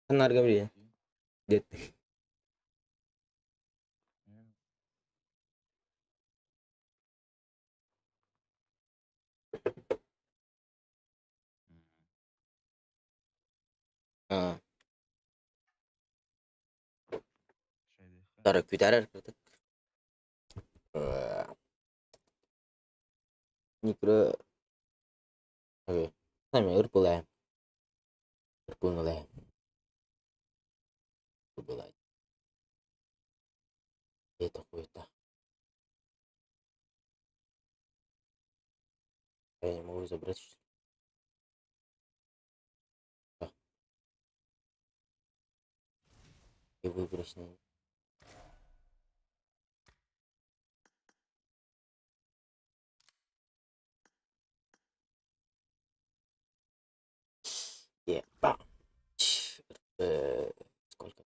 Kan harga beli ya? Dit. Ha, tarak biter artık. Mikro oke. Sama Liverpool ya. Liverpool mulai. Liverpool aja. Itu kita. Kayaknya mau bisa beres. Ah, ibu beresnya. Ya, bang. Сколько?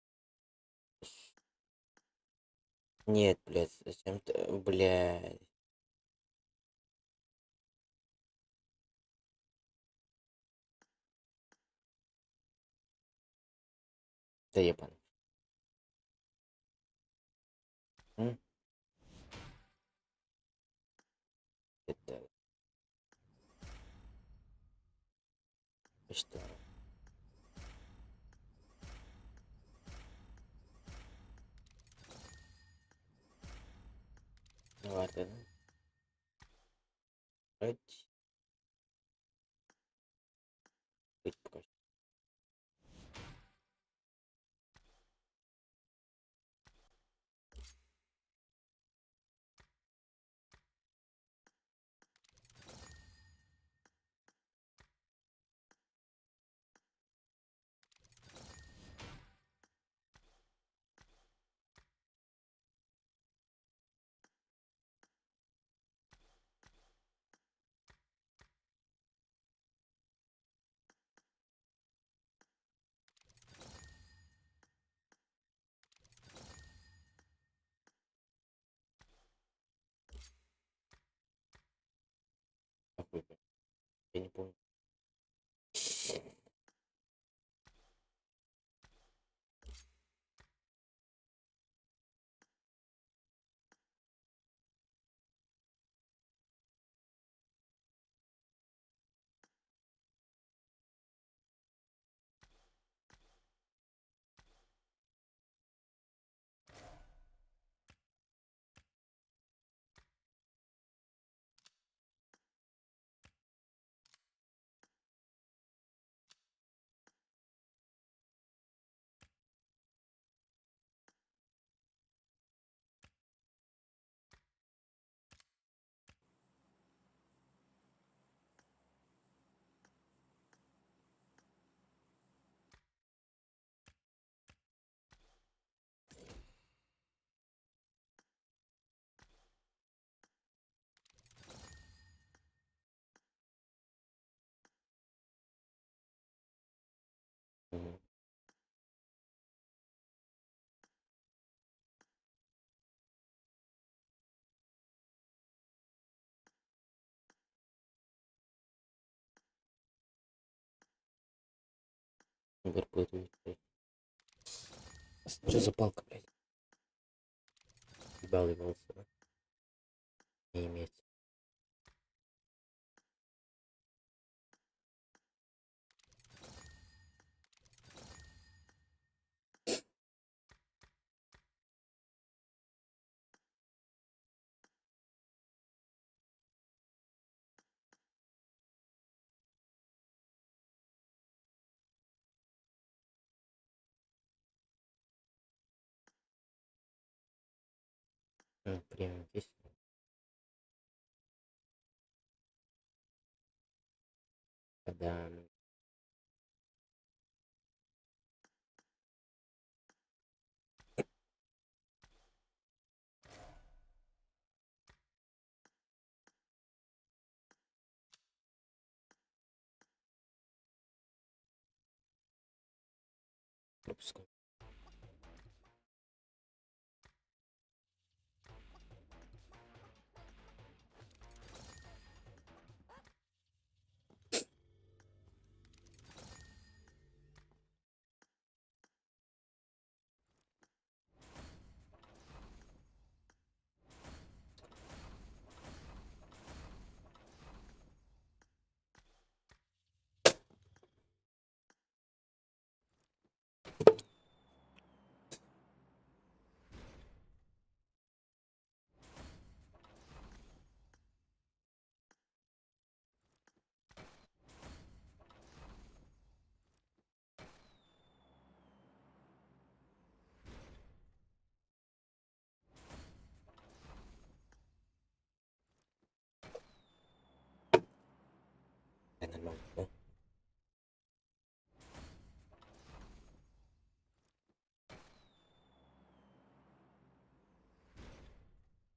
Нет, блядь, зачем ты, блядь. Да ебан. М? Это что? Ну ладно, ну, давайте быть пока что. Какой, блядь? Я не помню. Мгм. Ливерпуль, блядь. Что за палка, блядь? Ебал ебался, да? Не имеет. Премиум есть. Когда пропускаю.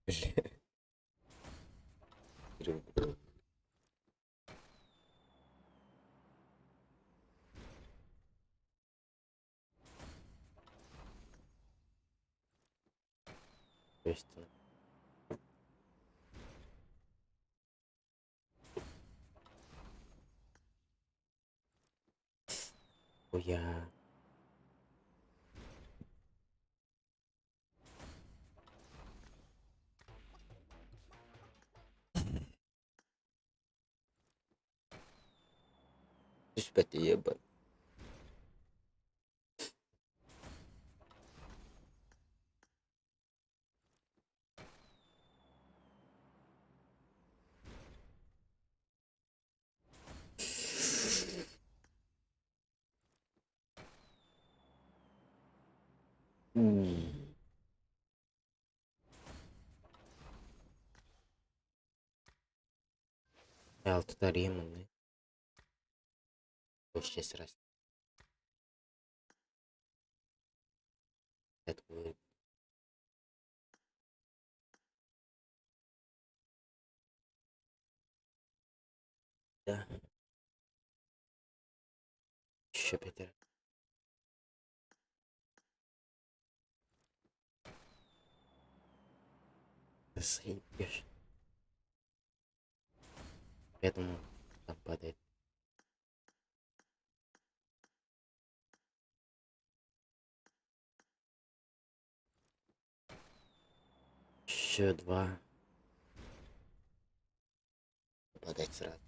Бля. Люблю. То есть, я... Ты ж опять ебать. Алтыда ремонный. Вообще раз. Это будет. Да. Еще 5 раз. Ты заебешь. Поэтому там падает. Еще 2. Падать сразу.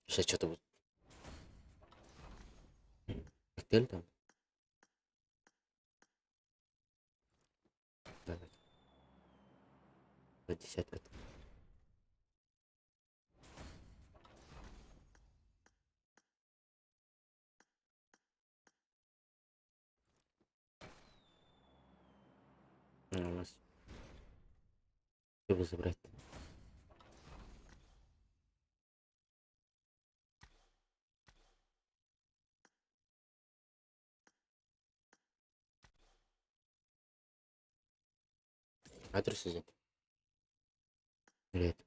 Сейчас что-то будет. Коктейль там? Да, да. Десятка. У нас. Чтобы забрать. Адрес взять. Блять.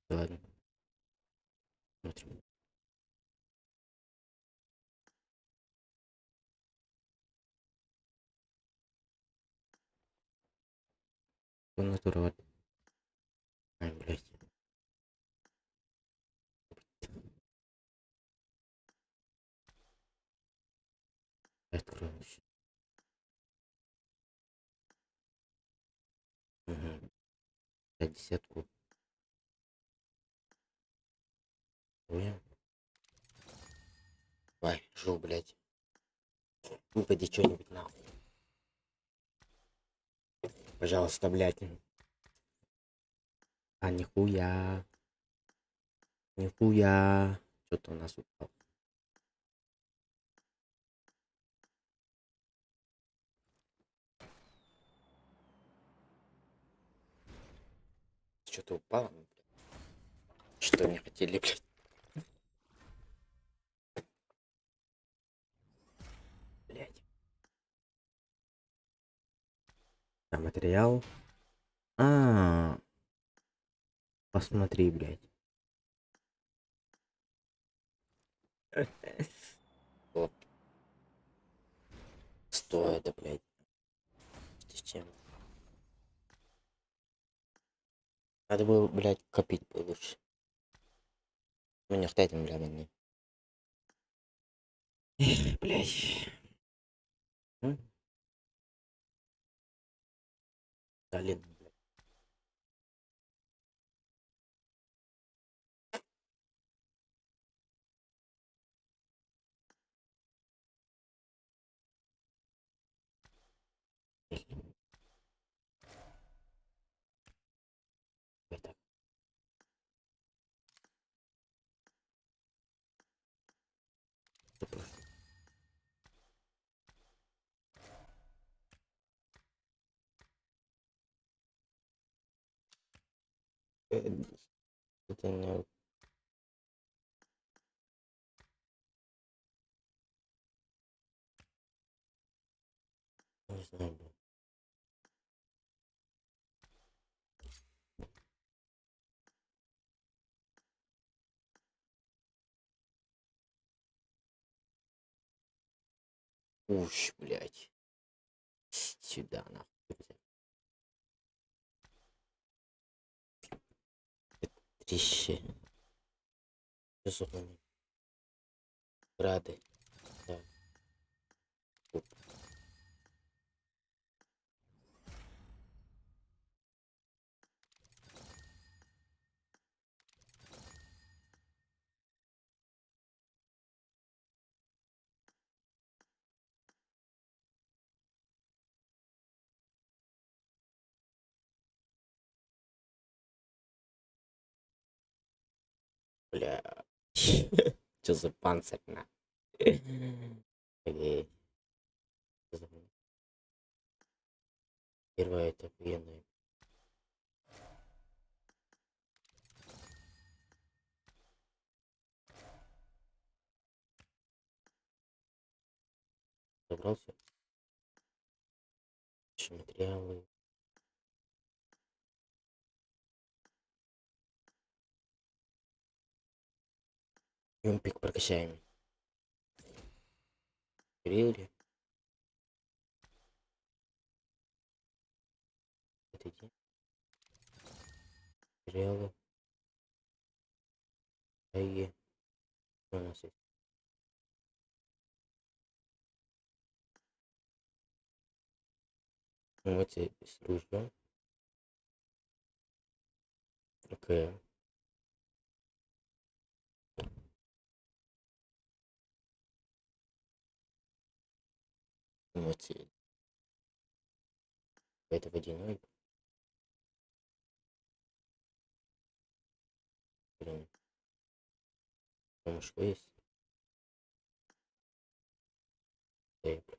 Ладно. Смотрим. Натура. Ай, блять. Открою еще. Угу. Так, десятку. Ой. Давай, жил, блять. Выпади что-нибудь нахуй. Пожалуйста, блять. А, нихуя. Нихуя. Что-то у нас упало. Что-то упало. Что не хотели, блядь. Блядь. А, материал. А, посмотри, блядь. Вот. Стоит, блядь. С чем? Надо было, блядь, копить бы лучше. Ну, не хватает, блядь, мне. Эх, блядь. Блин, блядь. Это не знаю, блин. Уж, блядь. Сюда, нахуй. Трещи. Безумно. Рады. Да. Оп. Бля. Что за панцирь, на? Окей. Первое это военное. Собрался. Еще материалы. Юмпик прокачаем. Грилли. Отойди. Материалы. Айе. Что у нас есть? Эмоции с ружьем. Окей. Эмоции. Это водяной. Блин. Потому что есть. Тейп.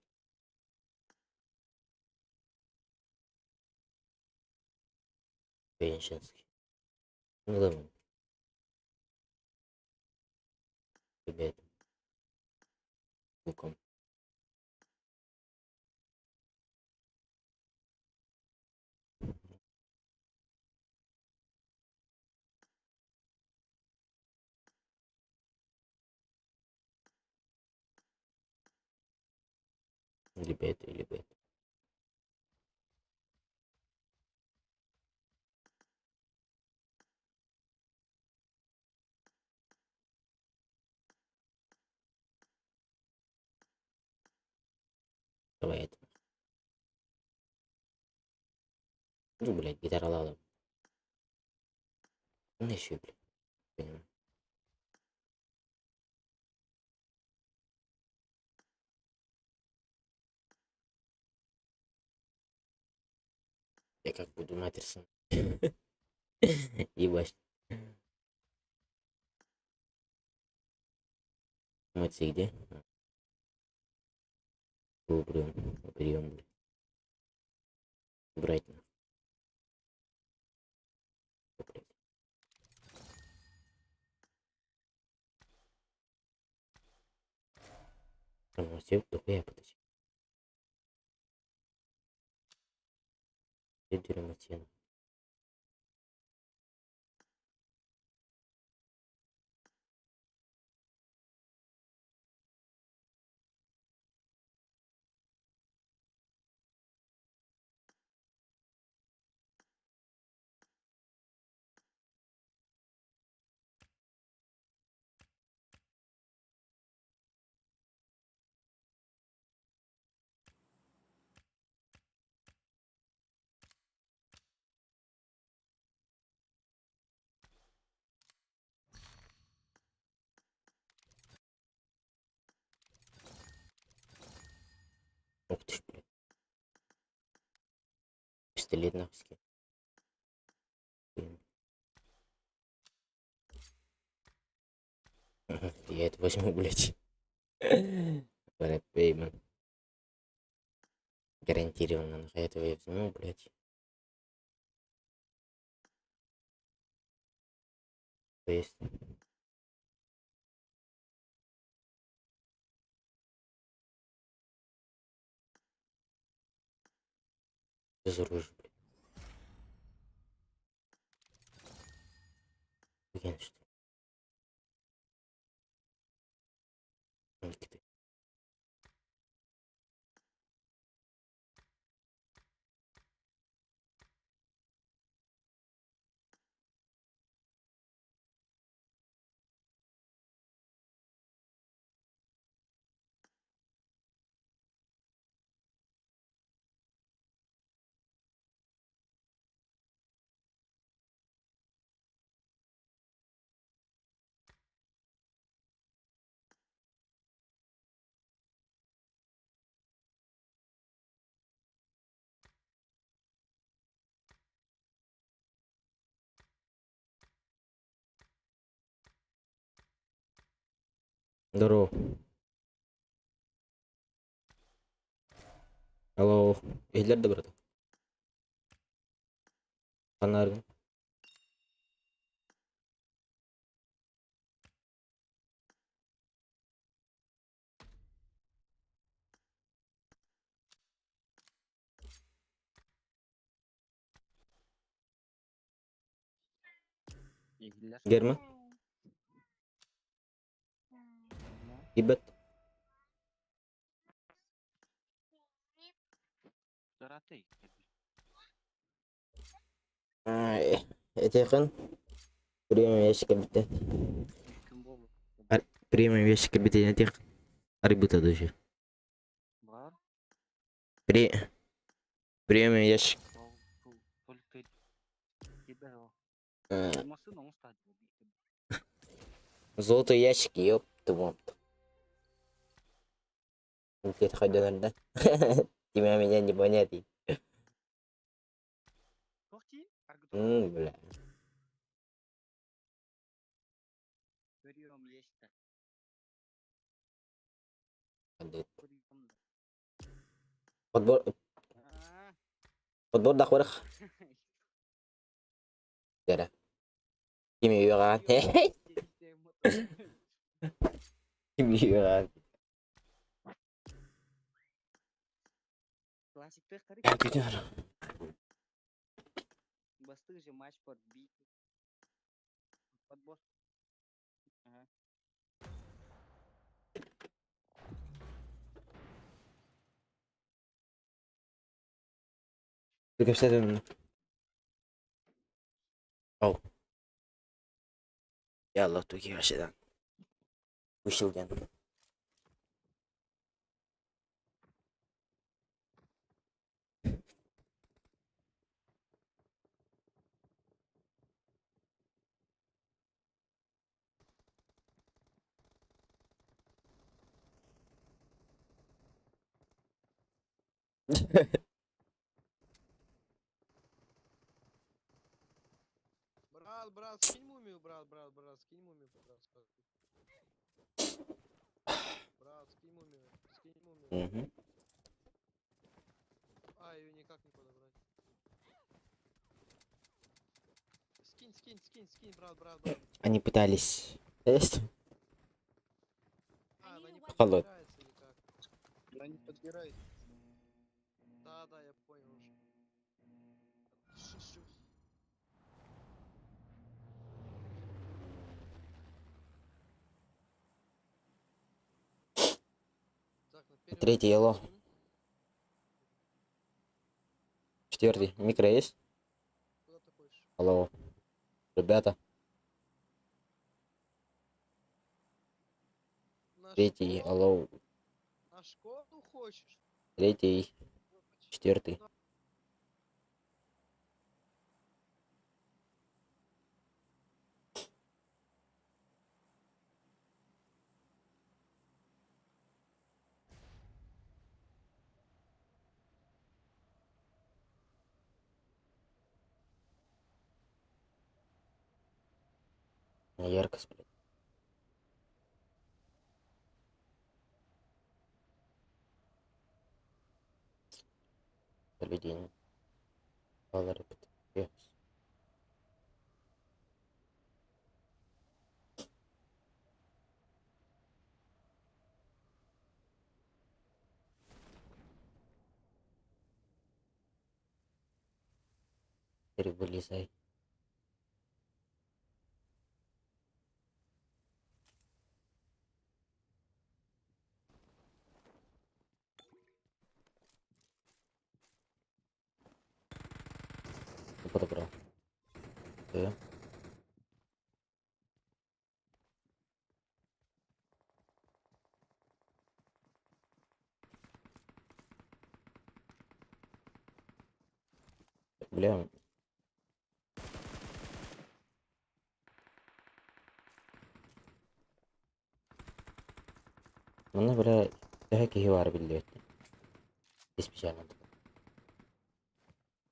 Женщинский. Ну ладно. Ребята. Луком. Либо это, либо это. Давай это. Ну, блядь, гитара лала. Ну, еще, блядь. Понимаю. Я как буду матерсон. Ебать. Эмоции где? Прием. Прием, блядь. Убрать нахуй, блядь. Все только я потащил. Все дерьмотина. Ух ты ж, блядь. Пистолет нахуй. Я это возьму, блядь. Брэд Пейман. Гарантированно. Я этого я возьму, блядь. То есть. Безоружие, блядь. Уверен, что никто. Здорово. Алло. Елдерді брат. Фонарь. Игілер. Герман. Ибет. Жаратый. Этехан. Премиум ящик бітті. Кім болу? Премиум ящик бітті этех. Арбита даже. Бар. Премиум ящик. Только тебя его. Э, Машина он стать. Золотой ящик, ёп, ты вот. Где-то ходил, да? Тебя меня не понять. Корти? Бля. Прием есть. Подбор дохорах. Дера. Kimi yuran. Kimi yuran. Классик тарик. Güzel. Bastığı же матч под бит. Подбор. Ага. Du kan sätta den. Oh. Yallah tuki aşağıdan. Wishil igen. Брат, скинь мумию, брат, скинь мумию, брат. Брат, скинь мумию, Угу. А, ее никак не подобрать. Скинь, брат. Они пытались. Есть? А, она не Холод. подбирается никак. Она не подбирает. Да, я понял уже. Шишу. Так, на первый Третий этаж ело. стоим. Четвертый. Микро есть? Куда ты хочешь? Алло. Ребята. На Третий. школу? Алло. На школу хочешь? Третий. Четвертый. Яркость, блядь. Поведение. Алло, ребята. Yes. вылезай. Подобрал. Да. Бля. Mana bля такие var билет. Специально.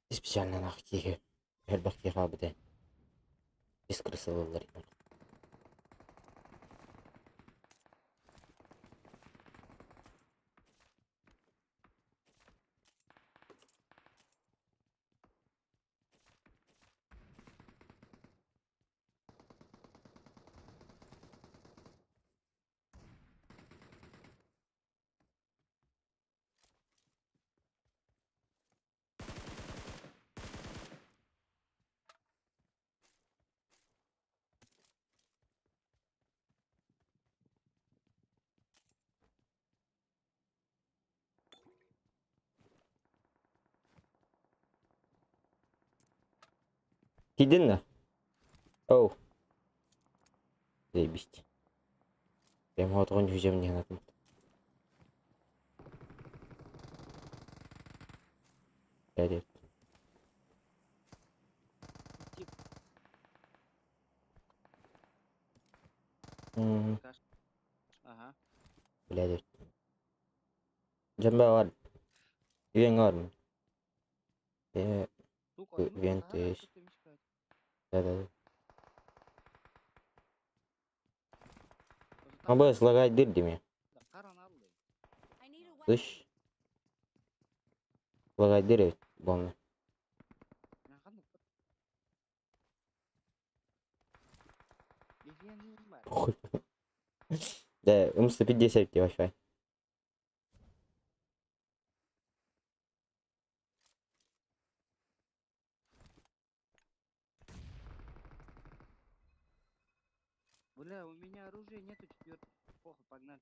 Специально нахки. Хербахи хабде. Без крысылылар. Gidin de. Oh. Заебись. Прям вот он уже мне надо. Дядя. Ага. Блядь. Jamba var. Üyen var mı? Тук ойну. Вентиш. Да. Ama слагать дыр деме. Каран алды. I need a weapon. Слышь? Слагать дыр evet. Бомна. Наханы. Легионер бар. Похуй. Да, М150 тебе Wi-Fi. Бля, у меня оружия нету, четвертый. Плохо, погнали.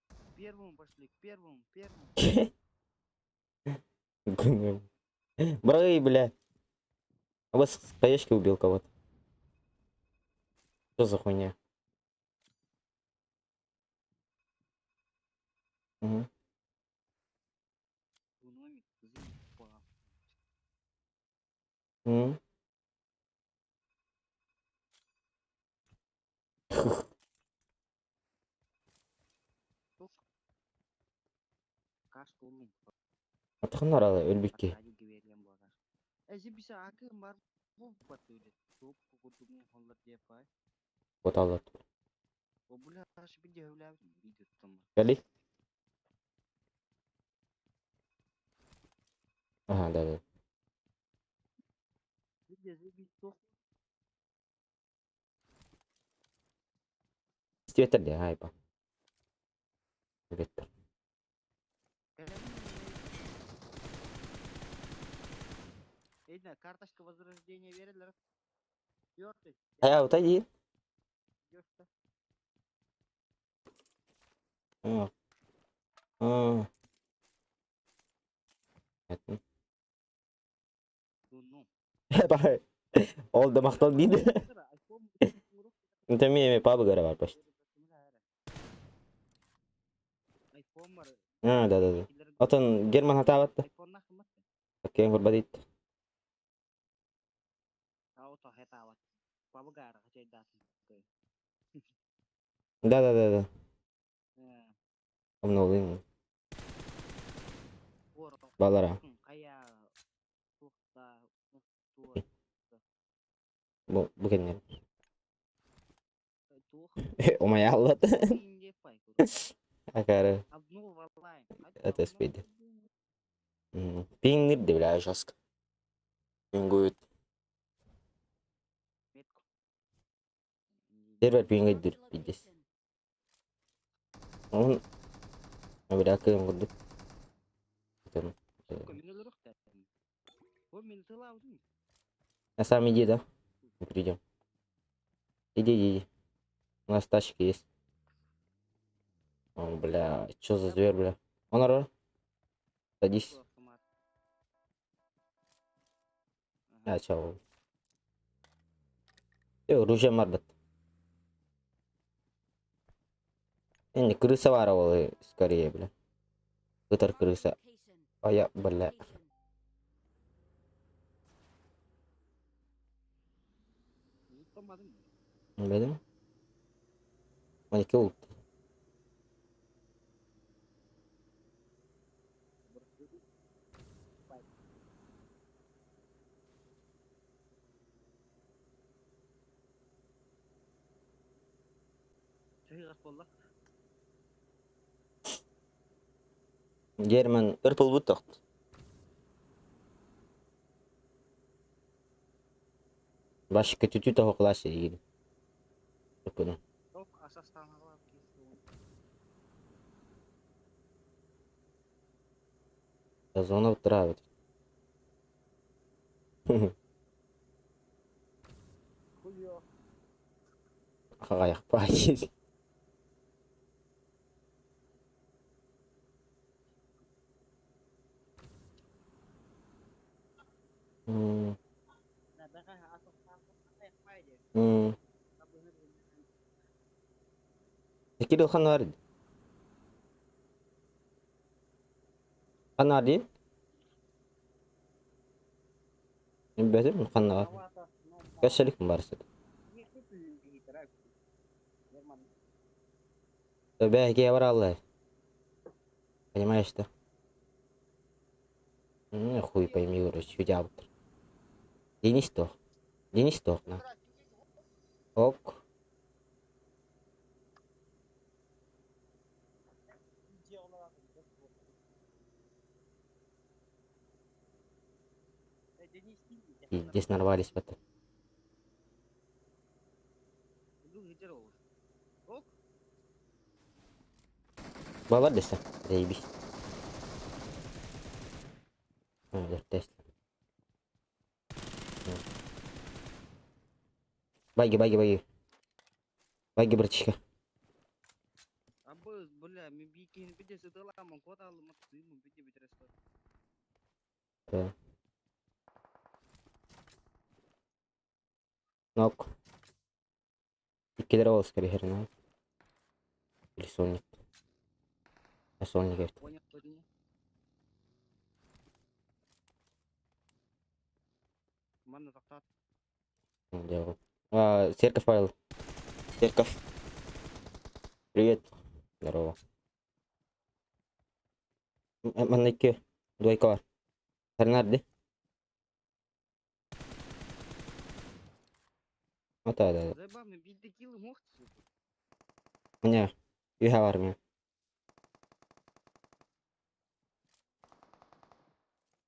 К первому пошли, к первому. Брай, бля. А вас с хаешки убил кого-то. Что за хуйня? Угу. Номик, заебал. Угу. Тук. Кашка улум. Атаханар ала өлбекке. Атади берген багаж. Bisa akı var. Bu batırdı. Top kutumu onlar diye pay. Вот алат. O bula taşı bir devler bir tuttum. Гали? Ага, да. Bir de bir top. Стветер де, айпа. Вектор. Эйдна, карточка возрождения верили. Четвертый. Вот один. Идёшь-то. Это. Ну. Ол да мақтал дейді. Это мне папа говорил почти. Айфон бар. Да. Атын Герман атаватты. Айфонна кымбат. Окей, горбадит. Ауто хетават. Папа гара хачай датын. Да. Обновление. Балара. Кая тухта Bukan ya. тух. Omaya Allah. Инде пай. Akar Одну валай. это спиди. Пингер де бля жестко. Пингует. Метку. Сервер Marked пингер a пидес. location. Он бля кем гуд. там. Сука, мен өлірік та. О, мені тыла аудың. Я сам иди, да? Мы придем. Иди. У нас тачки есть. О, бля, что за зверь, бля? Он садись. Автомат. А, чё? Оружие бар бит. Не крыса бар ол, скорее, бля. Вытар крыса. А я, бля. Ұйықтамадым. Білдім? 12 ұлт. Жайғас болдық. Герман ұрпыл бұттық. Башыққа түті тағы қылашы дейді. Өпіні. Жоқ, асастан ағылап кесті. Зона ұттыра бит. Хуйо. Қағаяқ пайыз. Нәбәға асастан ағылап қайды. Ekili kan var. Kan var değil. Benim kan var. Kaçlık mı varsa? Belki var Allah. Понимаешь, что? Ну, хуй пойми, короче, у тебя вот. Денис тох, на. Ок. И здесь нарвались в это. Баладеса, заебись. Тест. Баги. Баги, братишка. Абыз, бля, мен бейкені бедесі дыламын, код алым, сыймын, беде бетересті. Нок. Иккелер ол, скорее, херна. Или сольник. А сольник это. Понял, не? Манна тақтат. Делал. Церковь файл. Церковь. Привет. Здорово. Маннеке. Двойка var. Sen nerede? Да. Зайба, мен бейді килы моқты. Не. Үйе var mı?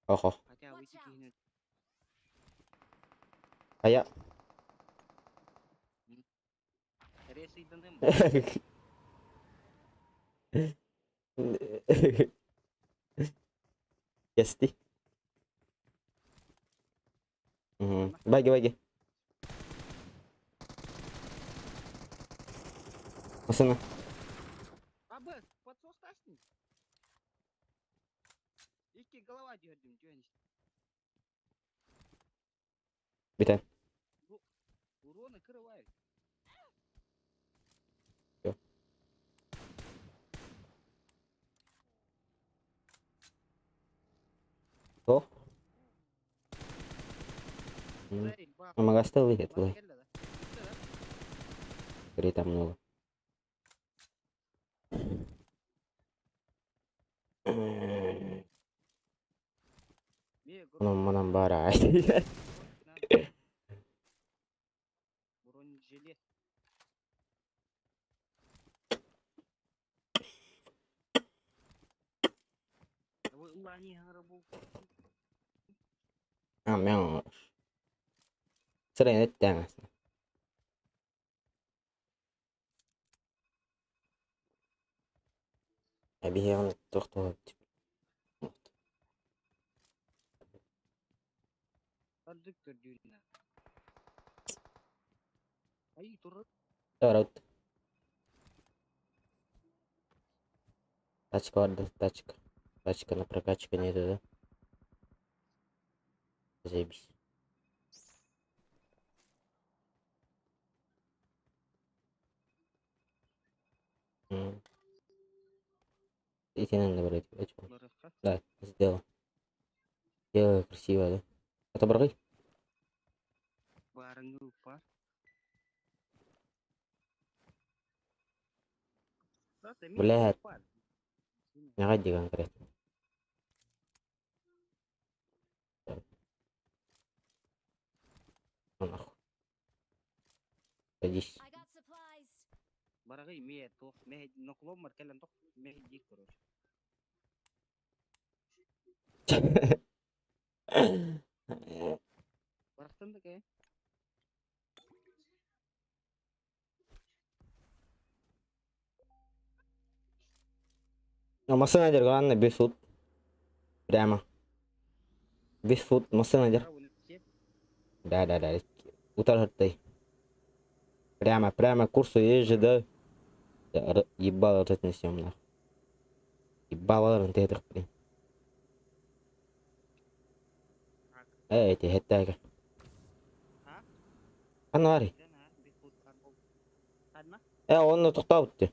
Охо. Хотя выйти кейінен. Ая. Ресейден дем. Кести. Баги. Пацаны. Абыз, подсос тастың. Екі голова дердім, жөнішті. Битен. Уроны кырывай. О. Магазин выйдет, вы. Скорее там много. Манам бара. Бронь жилет. Вы лани грабу. Мяу. Сырый еттен. Abi onu doktor. Aldık gördüğünler. Ay dur. Давай, тачка vardı, тачка. Тачка на прокачку нету, да? Заебись. М. Идти надо брать, а чё? Баракка. Да, сделал. Сделал красиво, да? Это брагы? Barangı var. Zaten mi Блядь, var? не ради конкретно. Ну нахуй. Садись. I got supplies. Barangı mi to. Me noklom mar kelen tok. Me dik koror. Baraktan da ke. Машина дер главное без фут. Прямо. Без фут, машина дер. Да. Утро ты. Прямо курсу езжи, да. Ебало вот это несем, нахуй. Ебало, ты это, блин. Эти, хеттайка. Ha? Анвари. Bir fut kan ol. Tanma. Onu тоқтауытты.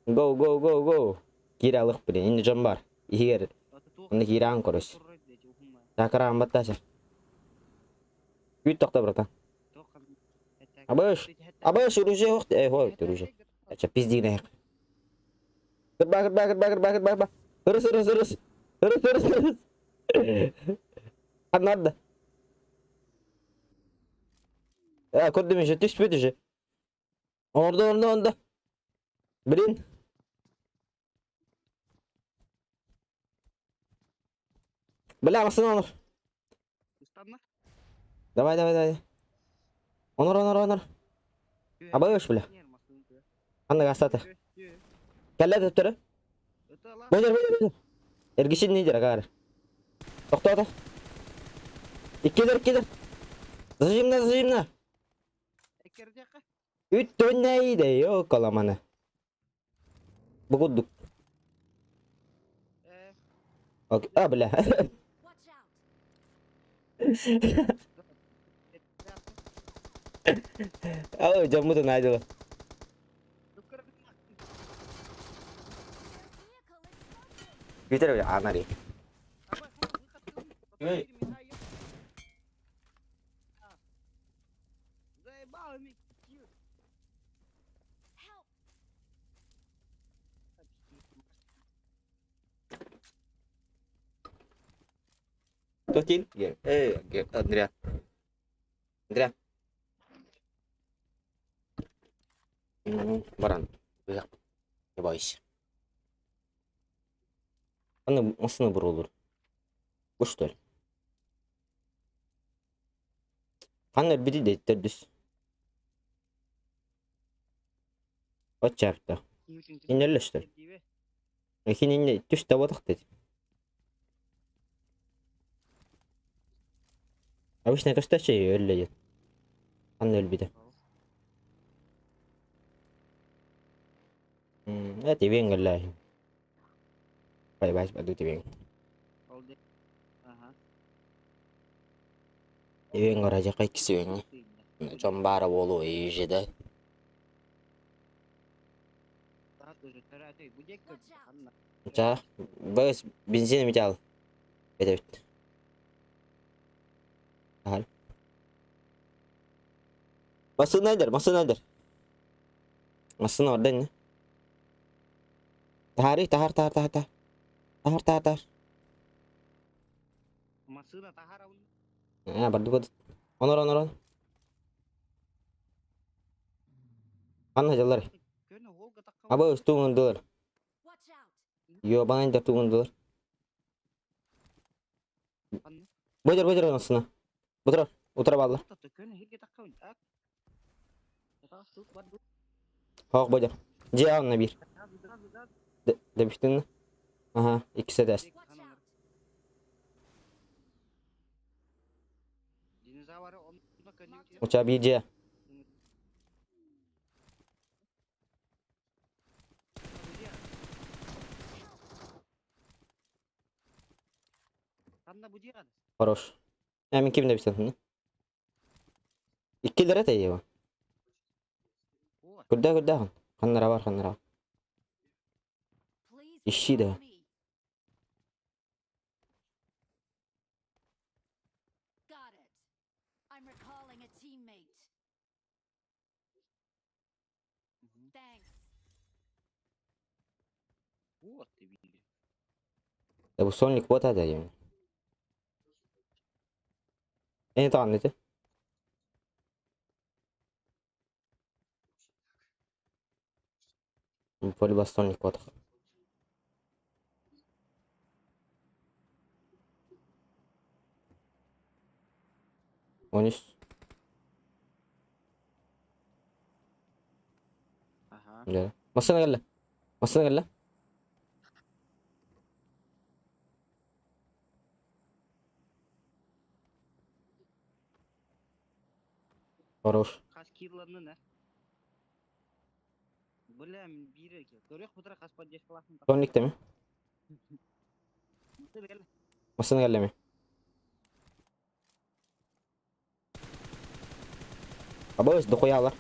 Go. Киралық блин, енді жан бар. Егер, оны кираған көріс. Шақыраған батташы. Күйт тоқта, братан. Абыш, үруже оқты. Ой, үруже. Әча, пиздігіне яқ. Кірба. Үріс. Анады. Көрдім же, түспеді же. Орда. Блин. Бля, Онур. Ustanma. Давай. Онур. Абыш, бля. Анда гастаты. Кәлі төптірі. Бөдір. Эргишін нейдер, ағар. Тоқта. Иккедір. Зажимна. Ekerdeka. Үттін нәйді, йоқ аламаны. Бұғыддық. Бля. Watch out. Ау, жаммуды найдығы. Their vehicle is smoking. Күйтер бі, анари. Эй. Заебал ми. Help. Тотин? Андреа. Баран. Бұяқ. Не бойся. Аны осыны бұр olur. Bu что ли? Қаны біді дейттер дүс. От чапты. Инерлі что ли? Екін инне түс табадық деді. Обычно көстәші өлі деді. Қаны өлбеді. Это вен галлахи. Байбаш баду тивен. Oldu. Aha. Вен гаража кайкысы вен. Жон бара болу ежеді. Daha doğrusu terate bu cek Watch out. anla. Жа, бәс бензин мете ал. Бәді бітті. Ағал. Масыны айдар. Масыны ордан не? Tahar. Masına tahara bunu. Барды. Онор. Қанна жалар. Köyüne Volga takka. Абы $200. Watch out. Ёбан да $200. Anla. Бөдер масына. Утра балла. Tatta köyüne hirge takka bunu. Ak. Tatta tut badu. Хақ бөдер. Же алына бир. Дәбіштіңі. Aha, ikisi de. Tek Watch kanalır. out. Dinozavr onda kanıyor ki. Uçağı bir C. Kanda bu diyor. Хорош. Hemen kimde bir tane. 2 lira da iyi bu. O. Gülde. Kanlara var. Please İşçi de. recall me. Got it. I'm recalling a teammate. Thanks. O te bildi. Ya bu Sonic bot da yani. En tanrıdı. Bu polibas Sonic bot. 13. Aha. Böyle. Masana gel. Хорош. Kaç killarını ne? Bilmem biri ki. Görüyor bu kaç padjeş kalasın. Sonic de mi? Mısır gel. Masana gel mi? Aba öz dokuyalar.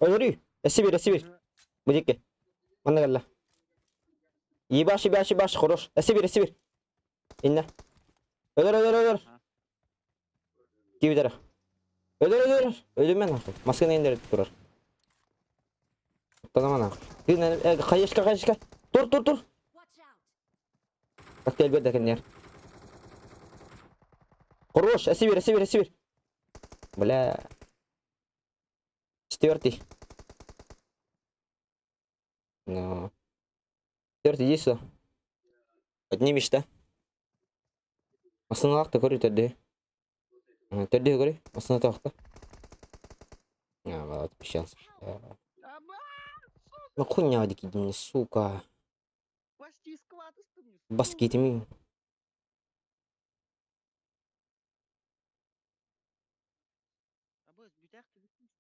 Öldürüyor. Esibir. Bu dikke. Bana gel. İyi başı. Хорош. Esibir. İnne. Öldür. Ha. Gibi dere. Öldür. Öldüm ben artık. Maskeni indirip durur. Tamam ana. Bir kayışka. Dur. Watch out. Bak gel bir dakika yer. Хорош. Esibir. Бля. Четвертый. Ну. Четвертый, иди сюда. Поднимешь, да? Астана лақты көрі төрде. Төрде көрі. Астана тақты. Вот, сейчас. Аба! Ну хуйня дикий, сука. Почти сквад üstümüz. Bas gitimi. Aba bir dakika bitmiş.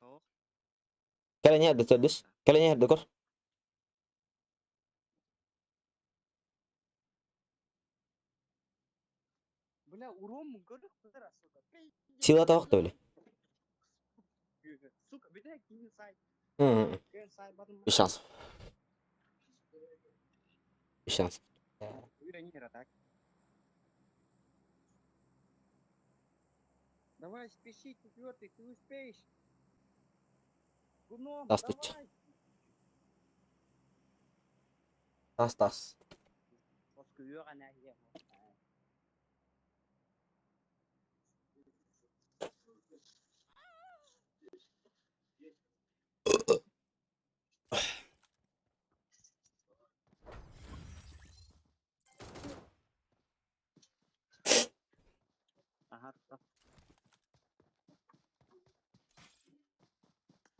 Yok. Kale nerede tördüs? Kale nerede kor? Bля, урон mu görüyor musun? Suka. Sila taktı öyle. Suka bir dakika yine say. Hı. Ben saymadım. Bir şans. Bir şans. Уронира так. Давай, спеши, четвертый, ты успеешь. Гуном, Тастыч. давай. Tas. Поскуyor ana ya. Aha, tamam.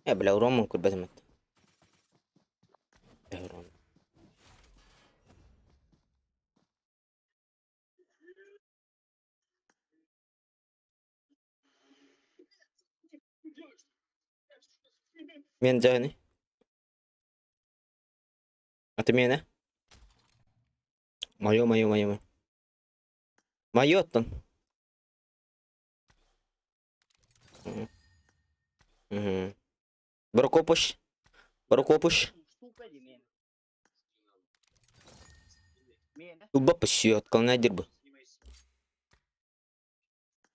Ya bile uğram mı kur betemet. Uğram. Men cani. Atı mene. Mayo. Mayo attın. Hı. Брокопуш. Сука di men. Men. Uba пощет, колнадир bu.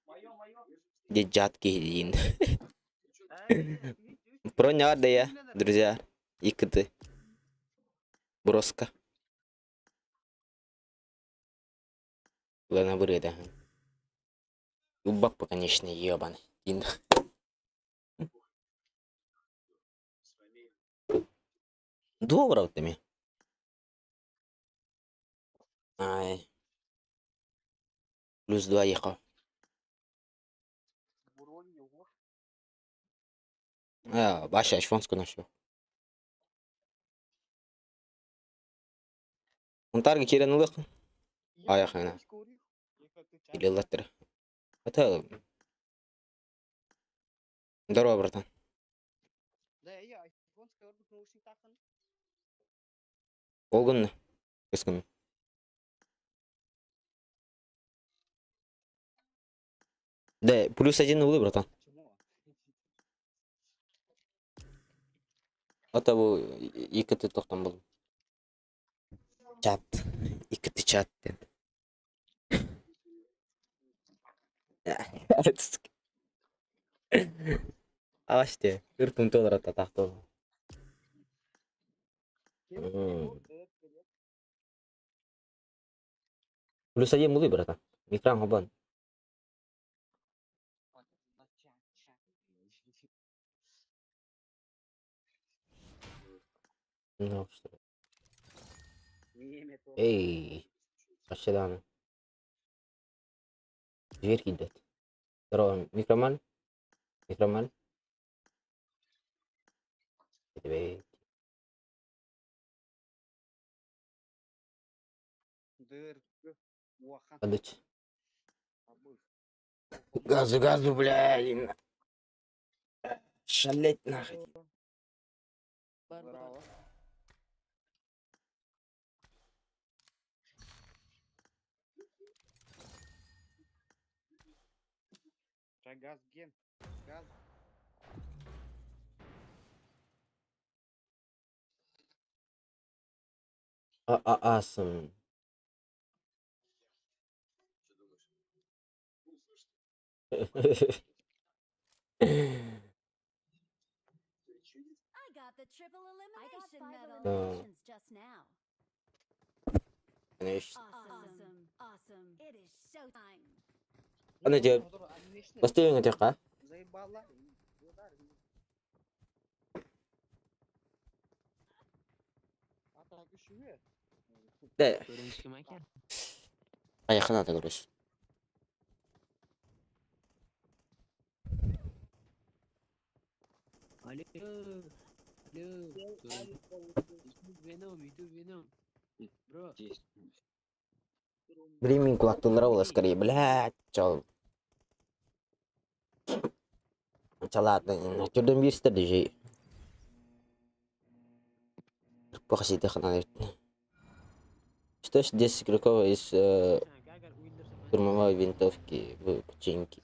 Mayo. Дежат кейдин. Ay, Про надо я, друзья. Икты. Броска. Ладно, бурыда. Убак, конечно, ебаный. Добро вот ты. Ай. +2 ехал. урон его. Баша, ашфонску нашел. Онтарга кирен ылык. Аяқына. Илелаттыр. Ата. Здорово, братан. Да, я iPhone скажу, наушник такын. Ол күн. Кыз күн. Да, +1 улы, братан. Почему? Ата бу 2 токтом болду. Чат. 2 чат. Аште. $40 ата тактоо. +1 улы, братан. Экран хобан. Ну что. Эй. Ашедан. Дверь кидет. Здорово, микроман. Микроман. Тебе. Подуть. Газу, блядь. Шалеть нахуй. Здорово. Газ, ген. Газ. Асым. I got the triple elimination medal. eliminations just now. Конечно. Awesome. It is showtime. Ана же бастыйыңа текка. Заебала. Удар. Атака шуе. Да. Көрінішке ма екен? Аяқына да көрөсүз. Алло. Venom. Бро. Блин, кулактылары было скорее, блядь, чал. Чалат, чудом бирстер дежи. Покажи технологию. Что ж 10 игроков из штурмовой винтовки в починке.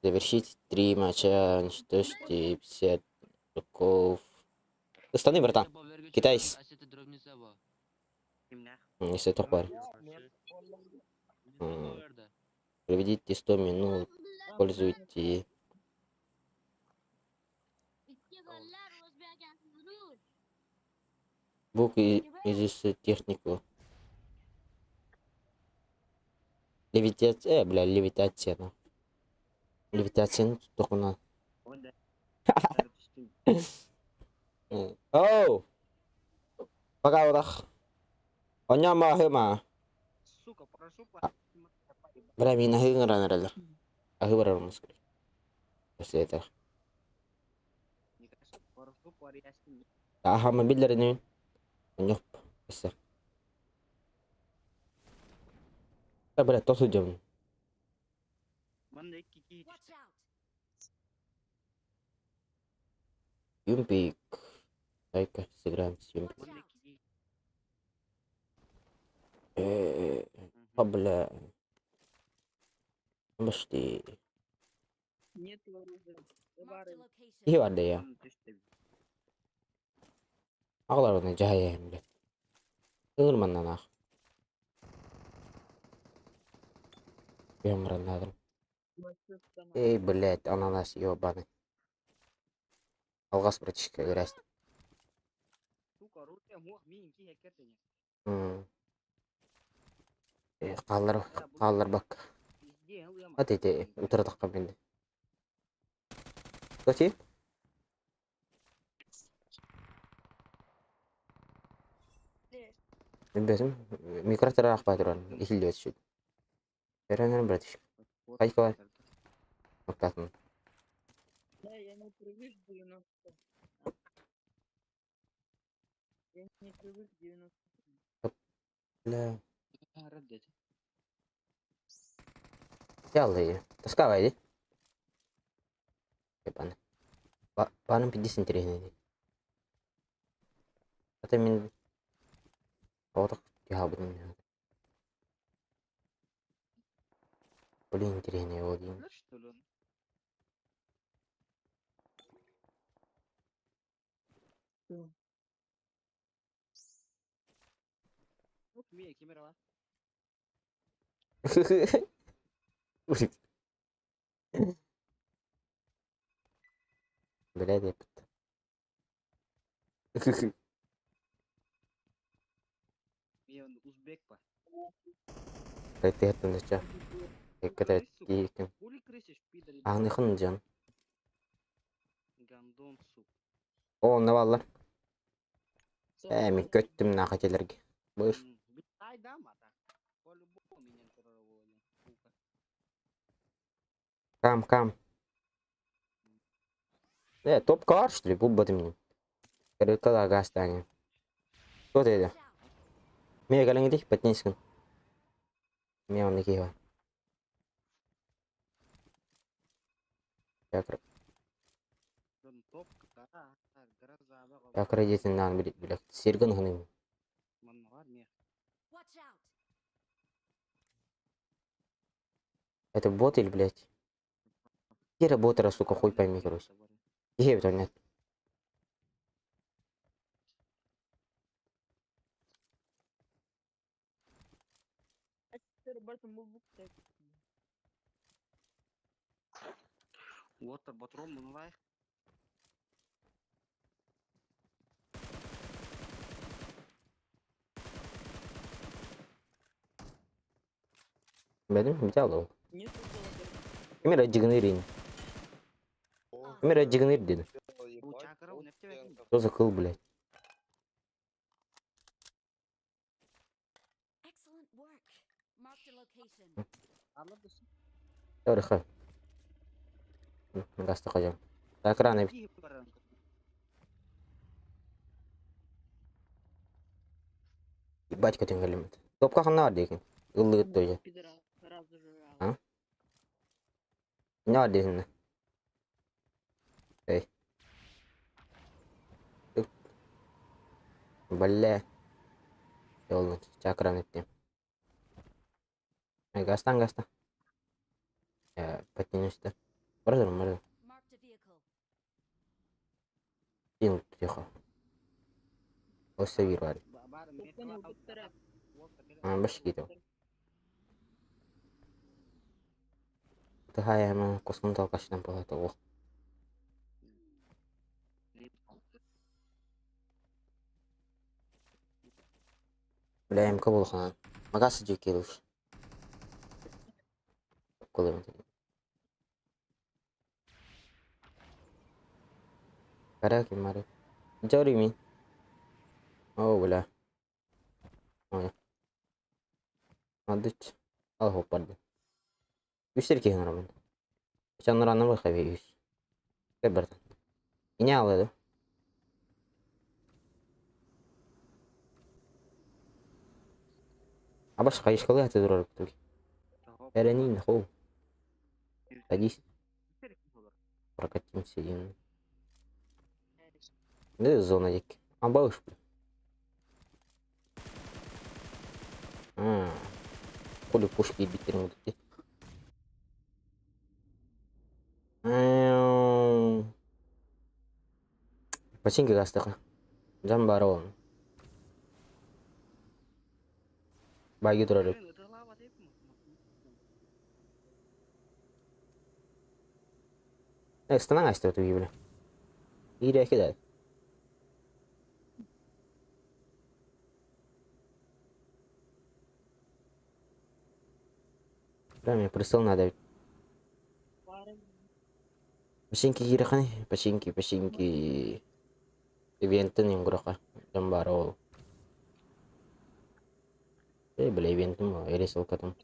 Завершить 3 матча, уничтожьте 50 игроков. Остальные, братан. Китайс. Если это пар. Проведите 100 минут. Используйте. Буквы из технику. Левитация, бля, левитация. Ну. Левитация только на. Оу! Пока удах. Оняма хыма. Сука, прошу Бля, меня хынгара нарада. А хыбара мускуль. После этого. прошу порясни. Ага, мобильный реню. Нёп. Все. Да, бля, то судим. Мандай кики. Watch out. Юмпик. Дай-ка сыграем с Юмпик. Мандай кики. Бля. Башти. Нет оружия. Marked a location. Ihe var da ya. Ağlar onu cahayem bile. Irmandan ah. Юмран надо. Эй, блядь, ананас ёбаный. Алгас, братишка, играть. Сука, оружие мог минки хекетене. Қалдар бак. Пизде, уяма. Атете, утырдық қабенде. Көте? Білбесім, микротары ақпай тұрған. Ехілді өтішеді. Беренер, братишка. Қайқа бар? Оқтатын. Да, я не привык 90. Я не привык 90. لا ردت. يلا هي تسكاوا دي يبقى انا بدي سنتري هنا دي حتى من اوضح يهابط من هنا ولي انتري هنا يا ودي ليش تقولون؟ مية كاميرا واحد. بلادي مية أوزبك با. ريتي هات نرجع هيك كم قولي كريش بيدري. أنا خنجان Gandon su. أوه ne والله من kötü من ناقة buyur Bir ay daha mı atar? По-любому меня прорвали. Сука. كام топ кар что ли бубба ты мне когда гастанет что ты это Watch out! мне гален иди потнискин мне он никего Dön top kara. Grazza bak. я кредитин нан блядь сирган хны Man var mı? Watch out! это бот или блядь где работа сука хуй пойми короче где это нет Water batrol bunu var. benim взял его Нет Emir acıgınır in. Emir acıgınır dedi. Bu çakara o nefte verin. Что за кыл, блядь? Excellent work. Marked a location. Anladın. Давай, хай. Газ такой. Так рано. İyi para. Ебать, как ты галимит. Топка хана дикин. Улы тоже. А? Не один. Эй. Бля. Yolun çakran ettim. Gasta. Ya patin işte. Burada. Marked a vehicle. Ин тихо. Осевир var. Бар метро. Baş gidiyor. Daha hemen kosmon dalgaçtan болады. О. Бля, МК болған. Магасы жеу келуш. Колым. Караки мари. Жори ми. О, бля. Ой. Адыч. Ал хоппарды. Үстер кейін арамын. Чаныр анамы қабе үс. Кәп бірден. Ине алады. Абаш қайышқалы әті дұрар күтіл. Әрәнейін хоу. Садись. Прокатимся один. Да, зона дик. А бауш. Хули пушки биттерим вот эти. Починки гастака. Жамбаро. Баги турары. Станан астыр туги бля. Ири акида. Прям я присыл надо. Починки гирахани. Починки. Ивентын янгурака. Жамбаро. Бля, ивентын ма. Эресел катым.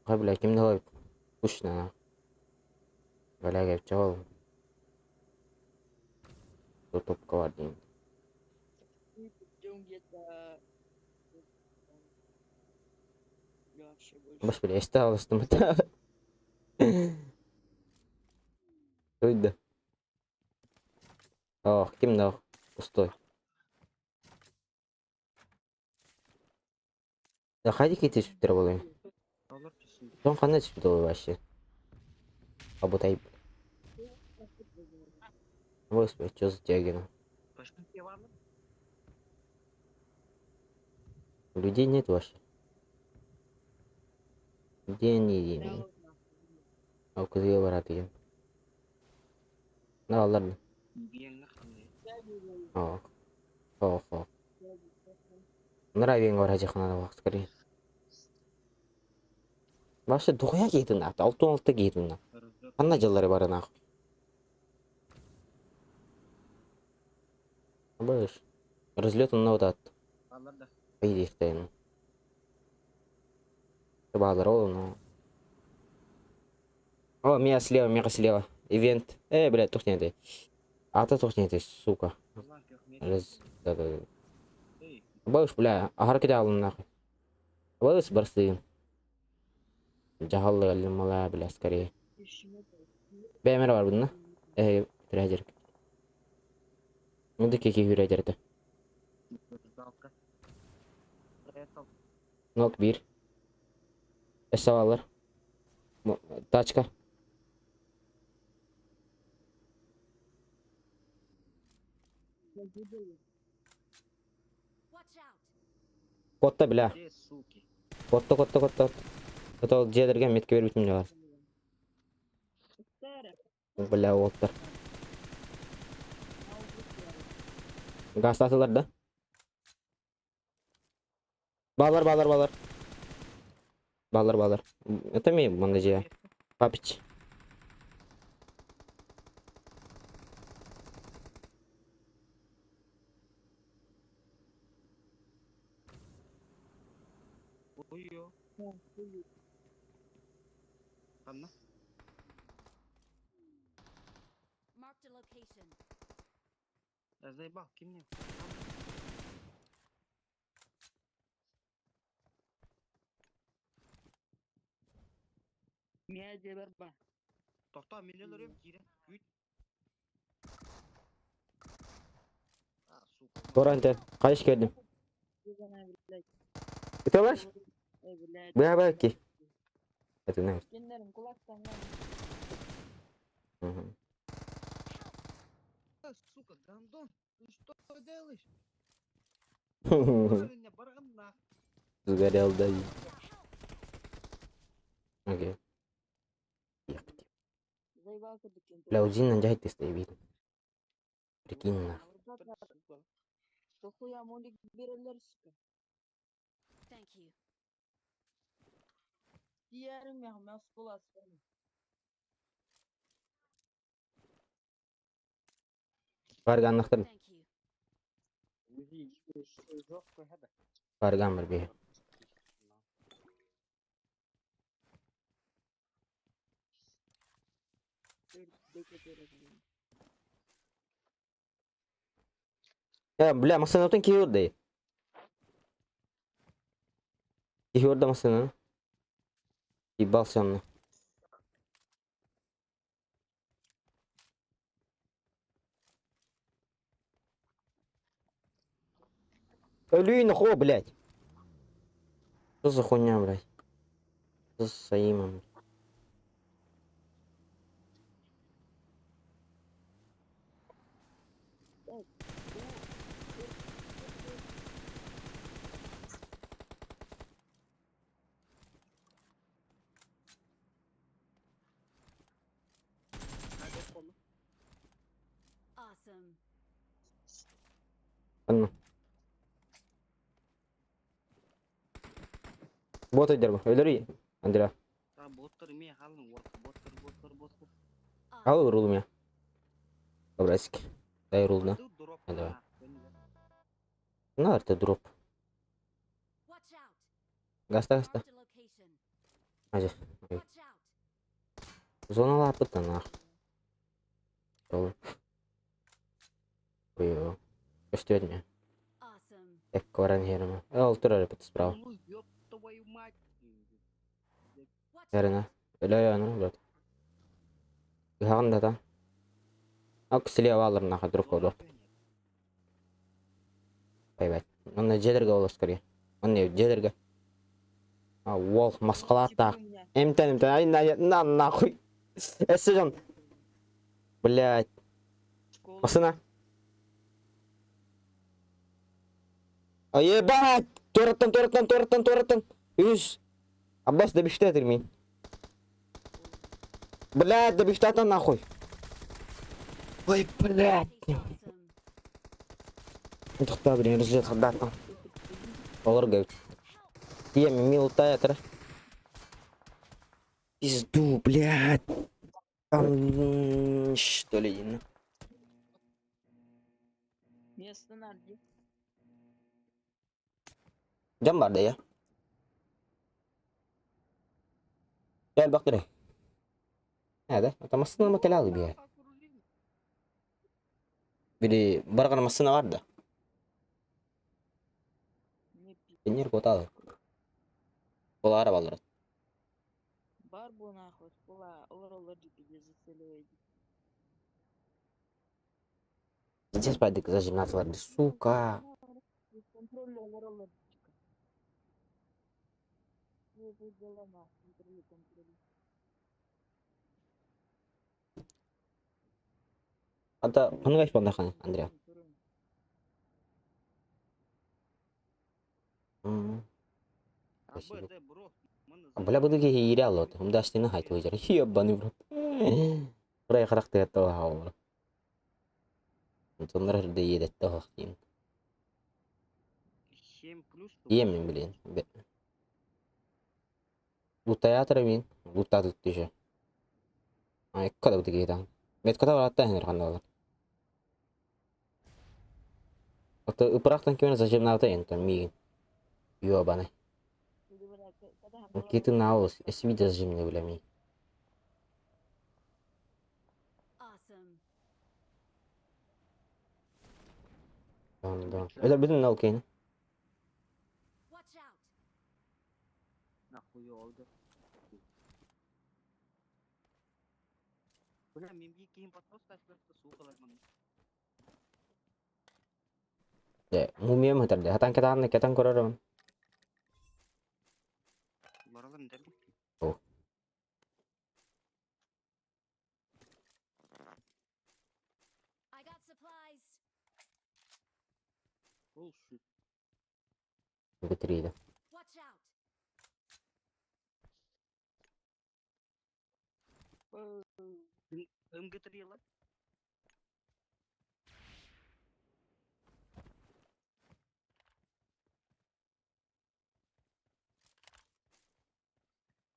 Бля, ким давай. Kuşna. Böyle geçecek oğlum. Topka var diyeyim. Идем где-то... Я вообще больше... Baş bile este alıştım. Duydu. Oh, kimdi o? Ustoy. Ya haydi kiti sütleri bulayım. Алар түсін. Son kanı sütü oluyor başı. Abu Tayyip. Вот бы, что за тягина. Башкентке бар ма? Людей нет вообще. Где они? А кузге барат екен. На алар. Бияңна қандай? О. Нравен бар ажаханада вакыт скорее. Башы духая кетин на. Алтын кетин на. Қандай жылдары бар ана. Баш. Разлет на вот этот. Алар да. Иди стоим. Базар он. О, меня слева. Ивент. Блядь, тухнет. Ата тухнет, сука. Алар көхмет. Раз. Да. Эй, Баш, бля, харакет алын нахуй. Баш барсы. Жахаллы галим мала, бля, скорее. Бэмер бар бунда. Трезер. Мынды кеке хүрежерди. залка. Проехал. Нок 1. Эсавалар. Тачка. Watch out! Котта, бля. Где, суки? Котта. Это ол жедерге метке беріп өтім жавар. Бля, оттар. Газ атылар да. Балар. Это ми мында же. Папич. Ой-ё. Қанна? Marked a location. Я заебал, кем мне? Мен де бар ба. Тоқта, мен өлөрөм кире. Үт. Сука. Коранте. Кайыш келдим. Это ваш? Бля, ки. Это не. Сука, гандон, ты что делаешь? Меня барган на. Сгорел, да. Окей. Бля, узин нанжай ты стоит. Прикинь на. Thank you. Барганлыктыр. Thank you. Жоқ қой хада. Барган бір бе. Бля, масаны отын кей орды. Кей орды масаны. Ебал сямны. Ölüyün хо, блядь. Что за хуйня, блядь? Что за Саимом? Awesome. Анна. Бот өйдер бұл. Өлірі, Андреа. Боттар мен қалың. Боттар. Ал рулым я. Добрасик. Дай рулна. Давай. На арте дроп. Watch out! Гаста. Marked a location. Ажа. Watch out! Зоналар быттан ах. Ой. Ой. Өстөдүн. Awesome. Эккоран херме. Ол турар бит справа. Ну, ёб твою мать. Watch Ярына. Өлөйөнү бит. Хагында да. Ак слева алырна хадыр коду. Байбай. Оны жедерге болос керек. Оны жедерге. А, вол маскалата. Эмтен, ай на нахуй. Эсежон. Блядь. Масына. Ай ебать. Торттан. Үз. Аббас да биште термин. Блядь, да биште нахуй. Ой, блядь. awesome. Тохта блин, разжет хадатан. Олар гайт. Я минута это. Пизду, блядь. Там что ли? Место Нарди. Jam ada ya? Gel bak direkt. Ada, atau masına mı kelalı bir yer? Biri baraka masına var da. Не пи. Denir kota. Kola arabalar. Бар bu нахуй. Скула. Олар где заселяет. Здесь пойдет за гимназию, сука. Контроль олар. Bu dela nахуй. Контроль. Ата, кандай банда хан, Андреа? АБД, бро. Бля, буду ге хире алот. Хумда аштина хайт ойжар. Ебаный бро. Бурай характы ятта хавар. Сондар да едетте хактин. 7 плюс. Yemin bilin. Лутаятыр мин. Лутады түшө. Ай, када буду ге дан. Мет када баратта хенер кандалар. Ата упрактан кемен зачем надо энто мигин. Ёбаный. Киты наус, эс видео зажимне блами. Awesome. Да. Это bütün нал кейн. Watch out. Нахуй oldu. Бля, мемги кейін подпос ташпақты суқалар мұны. Мумия мытырды. Хатан кетан көрөрөм. Баралар дәрді. О. I got supplies. Ол шут. Битриди. Watch out. МГ3 lan.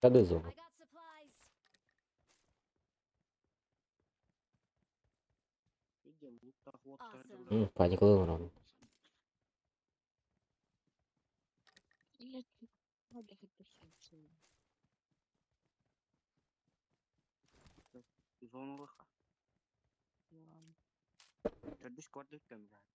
Кады зону. I got supplies. Идем, луттақ оттарды. Awesome. Паникалы мұрын. Надо хоть посмотреть. Зонулы ха. Тәрдіш көрді өткем бәрі.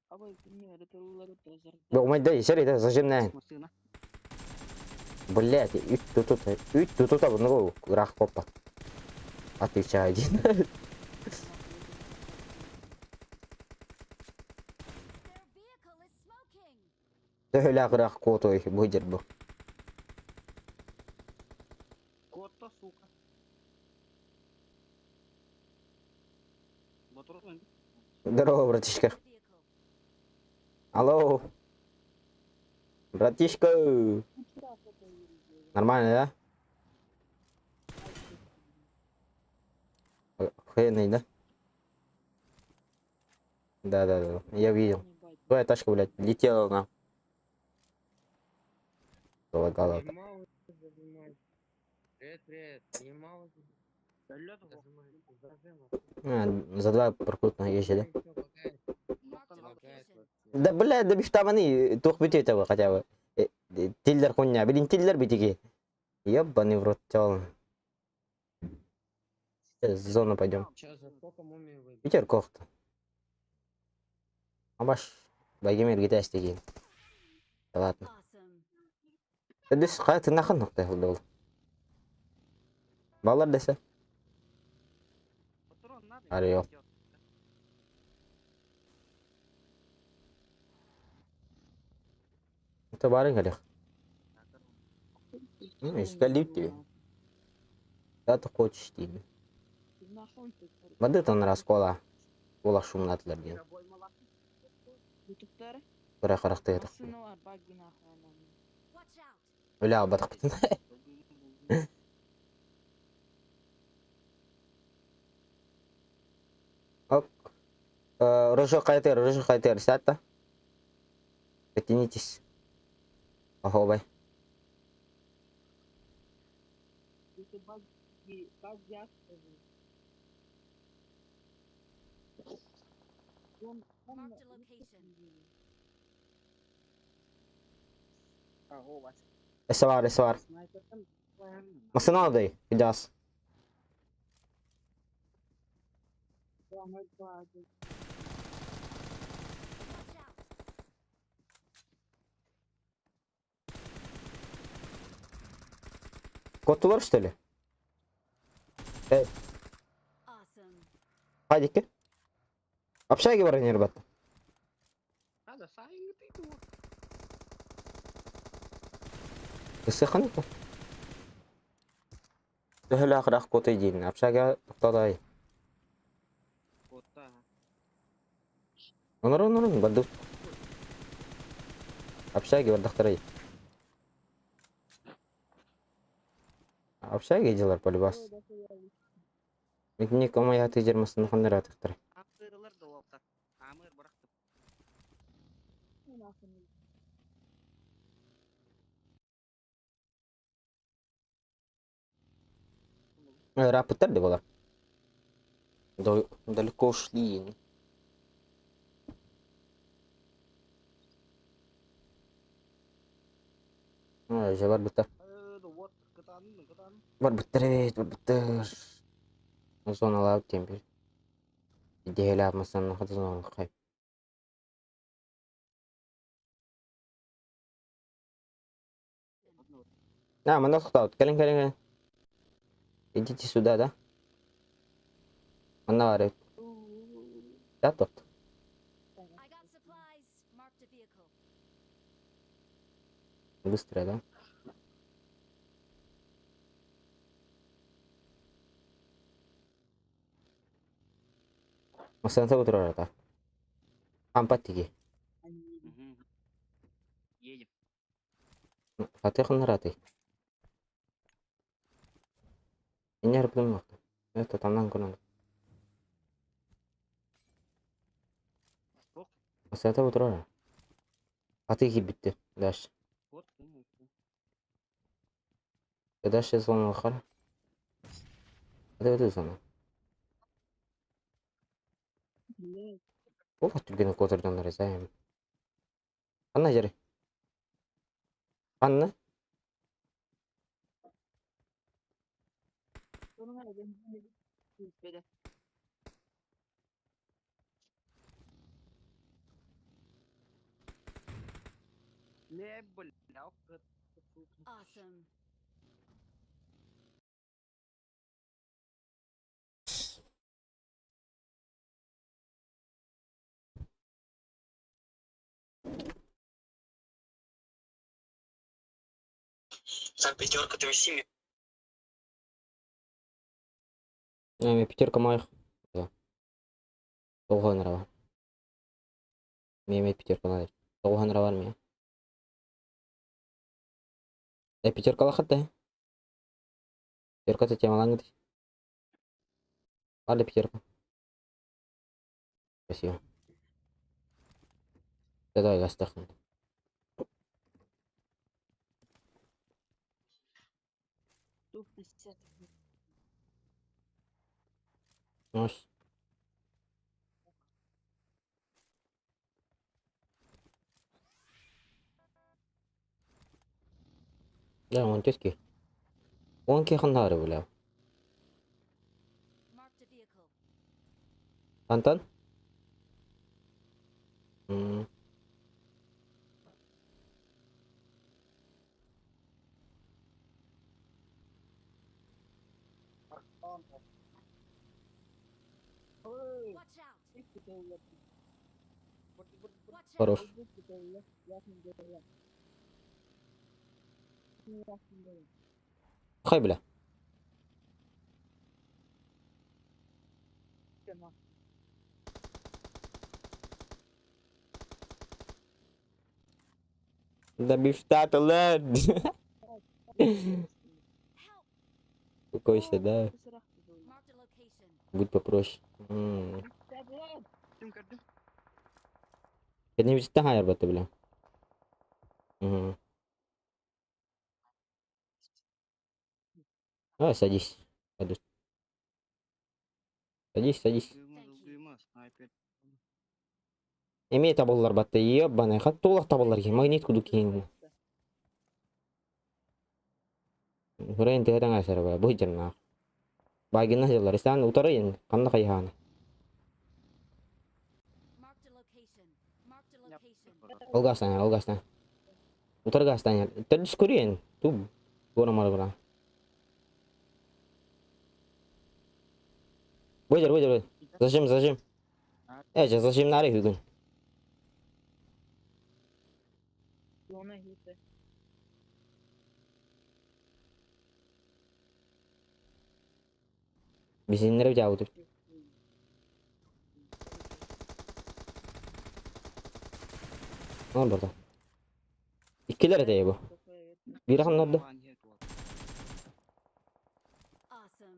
Абай, не, это олар тазар. Бомайда ишер да зажимнен. Масына. Блять, ит тут ну рах попа. Отвечай один. Their vehicle is smoking. Söyle rах котой выдер был. Котта, сука. Мотор lan. Здорово, братишка. Vehicle. Алло. Братишка. Нормально, да? Охуенный, да? Да. Я видел. Твоя тачка, блядь, летела на. Полагала. Привет. Не мало. Әлі За 2 прокрутно езжи, да? Marked a location. Да, бля, да бифтамани тух битет ава хотя бы. Тиллер хуйня, блин, тиллер битиги. Ёбаный в рот, чел. Сейчас в зону пойдем. Сейчас за сколько мумию выбить? Питер кохт. Абаш. Байгемер гитас деген. Ладно. Awesome. Düz hayatı nakın nokta oldu ol. Bağlar dese. Патрон надо? Аре, yok. Идёт. Это барın geliyor. Так, Üstelik diyor. Да ты хочешь тебе. Нахуй ты, курва. Воды то на раскола. Ола шумно atlar diyor. Ютубтары? Buraya karakter yedik. Masını var, buggy nahуй anam. Watch out. Öyle abadık bütün. Hop. Рыжий кайтер. Сядь-то. Потянитесь. Ого, бай. Если buggy оставил. Marked a location. Ого, вас. Esi var. Снайперден koyarım mı? Masını aldı. Gideceğiz. Самый buggy. Watch out. Котtular что ли? Эй, Awesome. hadi. Общаги var не ребята. Надо, сайын ты тут. Исыхан это. Öyle akırak kotu edin. Общага тоқтадай. Кота. Онор бадут. Общаги бардактарай. Общаги ediyorlar полюбас. Митник омай атı жермасını хандар атыктыр. Амырылар да олта. Амыр бырактып. Нахуй. Рапыттар да болар. Далеко ушли. Же бар Вот, кытанын. бар биттер. Зоналар темпер. Идеялар масан хатызон кай. На, мына тоқтау. Келин. Идите сюда, да? Мына бар. Да, токт. I got supplies. Marked a vehicle. Быстро, да? Масанта бутур арада. Ампатиги. Едем. Фатихын нараты. Инер білім вақты. Это тамнан көрінді. Жоқ. Масанта бутур арада. Фатихи бітті. Даш. Вот. Даш зону қара. Өті зону. Блядь. Ол түлгені көтерден арызайым. Қанна жері? Қанна? Sonra ben böyle Не, бля, кыт. Awesome. Так, пятерка ты вообще. Не, пятерка моих. Да. Толгой нрава. Мне пятерка надо. Толгой нрава мне. Пятерка лохата. Пятерка ты тема лангит. Ладно, пятерка. Спасибо. Давай гастахнем. тут 50. Нож. Ya 14 ki. 10 ki xanları bula. Marked a vehicle. Tantan? Hmm. Watch out! Watch out! Хорош. Hay bula. Da biftat ulan. Help! Какой işte da. Marked a location. Будь попроще. Hmm. Gördüm gördüm. Kendini cidden hayır batı bile. Hı. А, садись. Hadi. Садись, садись. Duymaz Thank you. duymaz. Sniper. Эмей табыллар батты. Ебаный. Хат толық табыллар екен. Магнит куду кейін. Хурайын тегеден асар ба. Бұй жанна. Багина жылар. Истан утарайын. Қанна қайханы. Marked a location. Marked a Yap. location. Алгастан, алгастан. Утаргастан. Тәдіс көрейін. Туб. Горамар гора. Бөйдер, бөйдер. Зажим, зажим. Зажим наре хүгін. Ona gitti. Bizimlere bir cavabı. Ne oldu burada? İkileri de bu. Biri anladı. Awesome.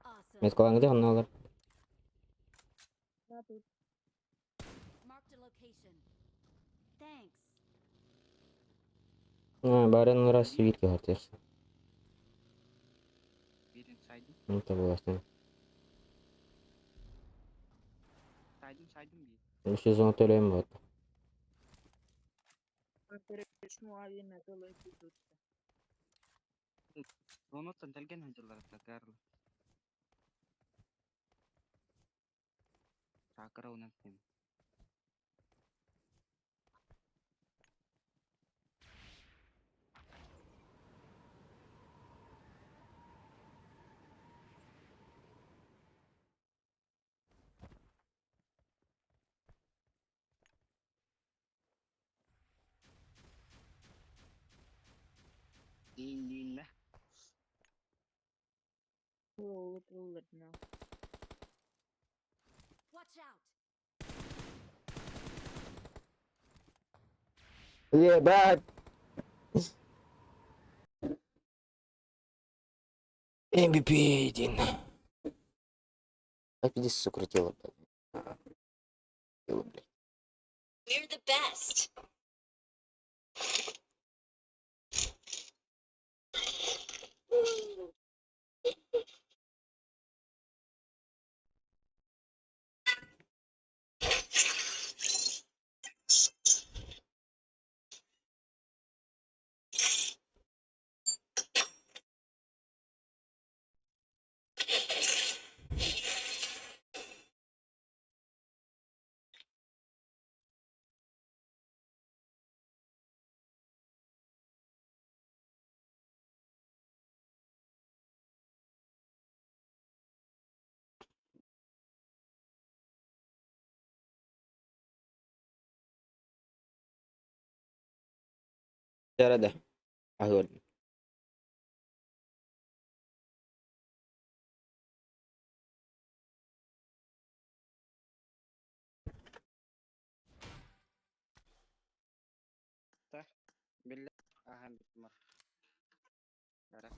Awesome. Met kolan gidiyor anlarlar. Marked a location. Thanks. Ha, bari onlara sivil ki artık. Birini saydım. Ne tabi baştan. Saydım bir. 310 TL mi var? Muavine dolayı Onu tanıtırken hazırlar takarlı. Sakara unuttum. Değil la. olur now. Watch out! Yeah, bad. MVP один. Как здесь сократило, блядь. We're the best. Nerede? Ah gördüm. Billah. Aha bitmez. Yara.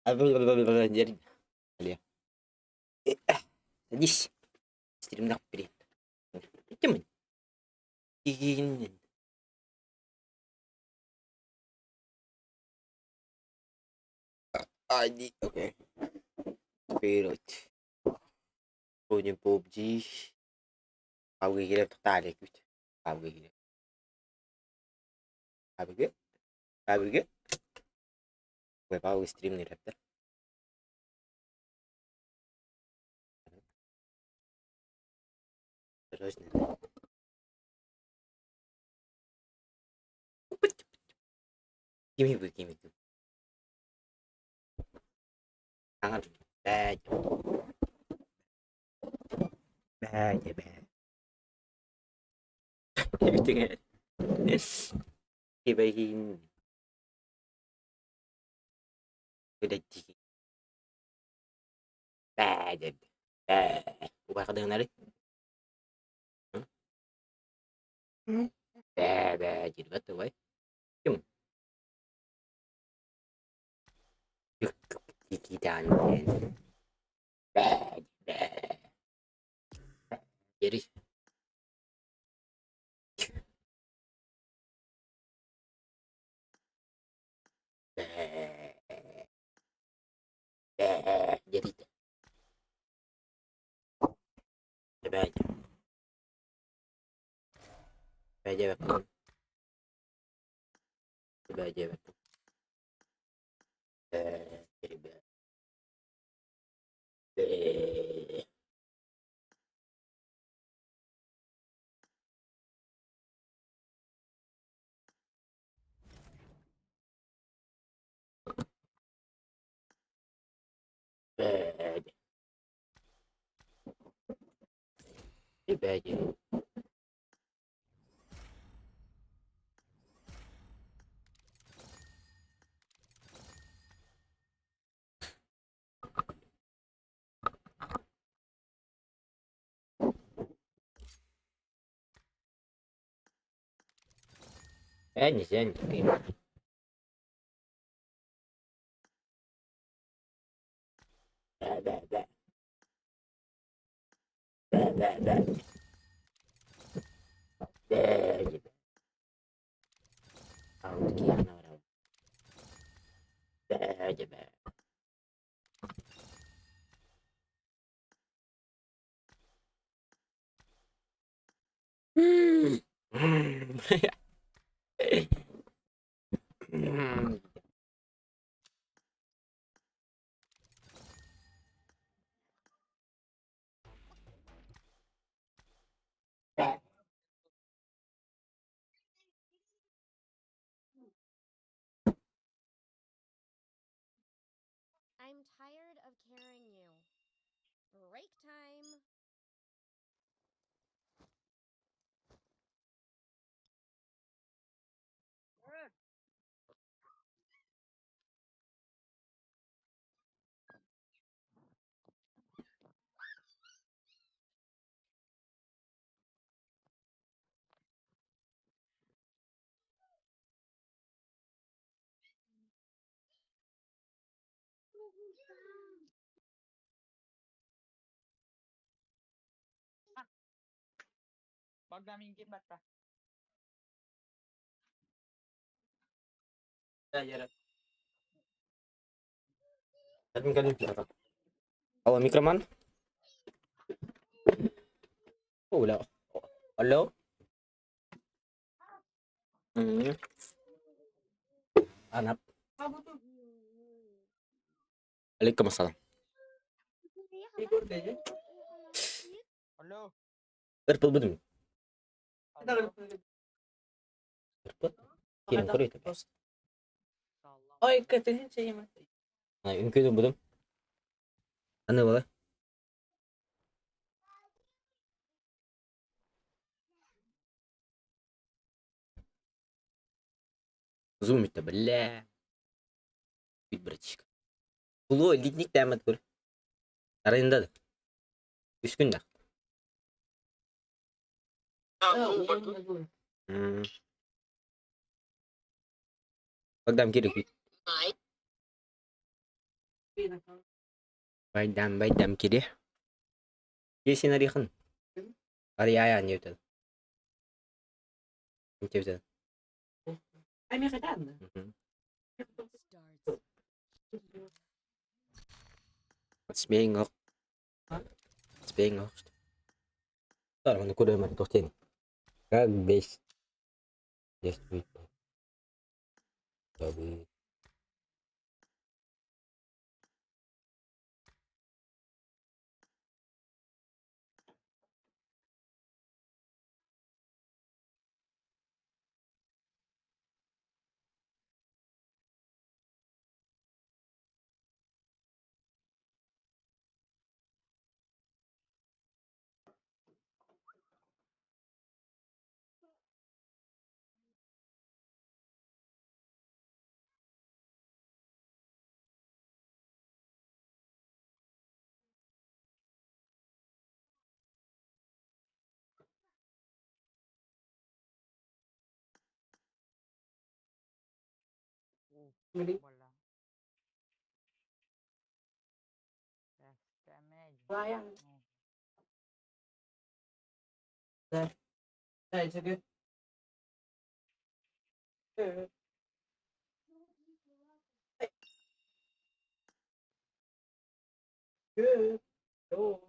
Jadi ya. Sadis. Stream nak pilih. Cuman. Ini. ID. Oke. Spirit. Punya PUBG. Kau gila tertarik gitu. Kau gila. Kau gila. Kau gila. Gue tahu stream nih Raptor. Terus nih. Gimme tuh. Tangan. Bad. Gitu kan. Ibahin. Udah cik. Bad. Bukan kedengeran nih. Bad. Jadi betul, boy. Cuma. Gigi dan bad. Jadi jadi coba aja waktu jadi aja. Nyeselin. Tahu sekian orang. Aja. I'm tired of carrying you. Break time. Wag namin gibat pa. Kan awal mikroman. Oh, wala. Hello? Anak. Waalaikumsalam. Halo. Berpul betul. Halo. Berpul. Kirim kurit. Oh, ikatnya siya mas. Nah, ini kurit betul. Ano ba? Zoom это, бля. Бить, братишка. Було, литник тәмәт көр. Арайында да. 3 күндә. Багдам керек бит. Байдам кире. Есен арихын. Ария не өтеді. Не өтеді. Starts. Смейін ақ. Смейін ақ. Зараз оны көремін тоқтайын. Как бес. Действует. Добы. Bola. Damage. Oh.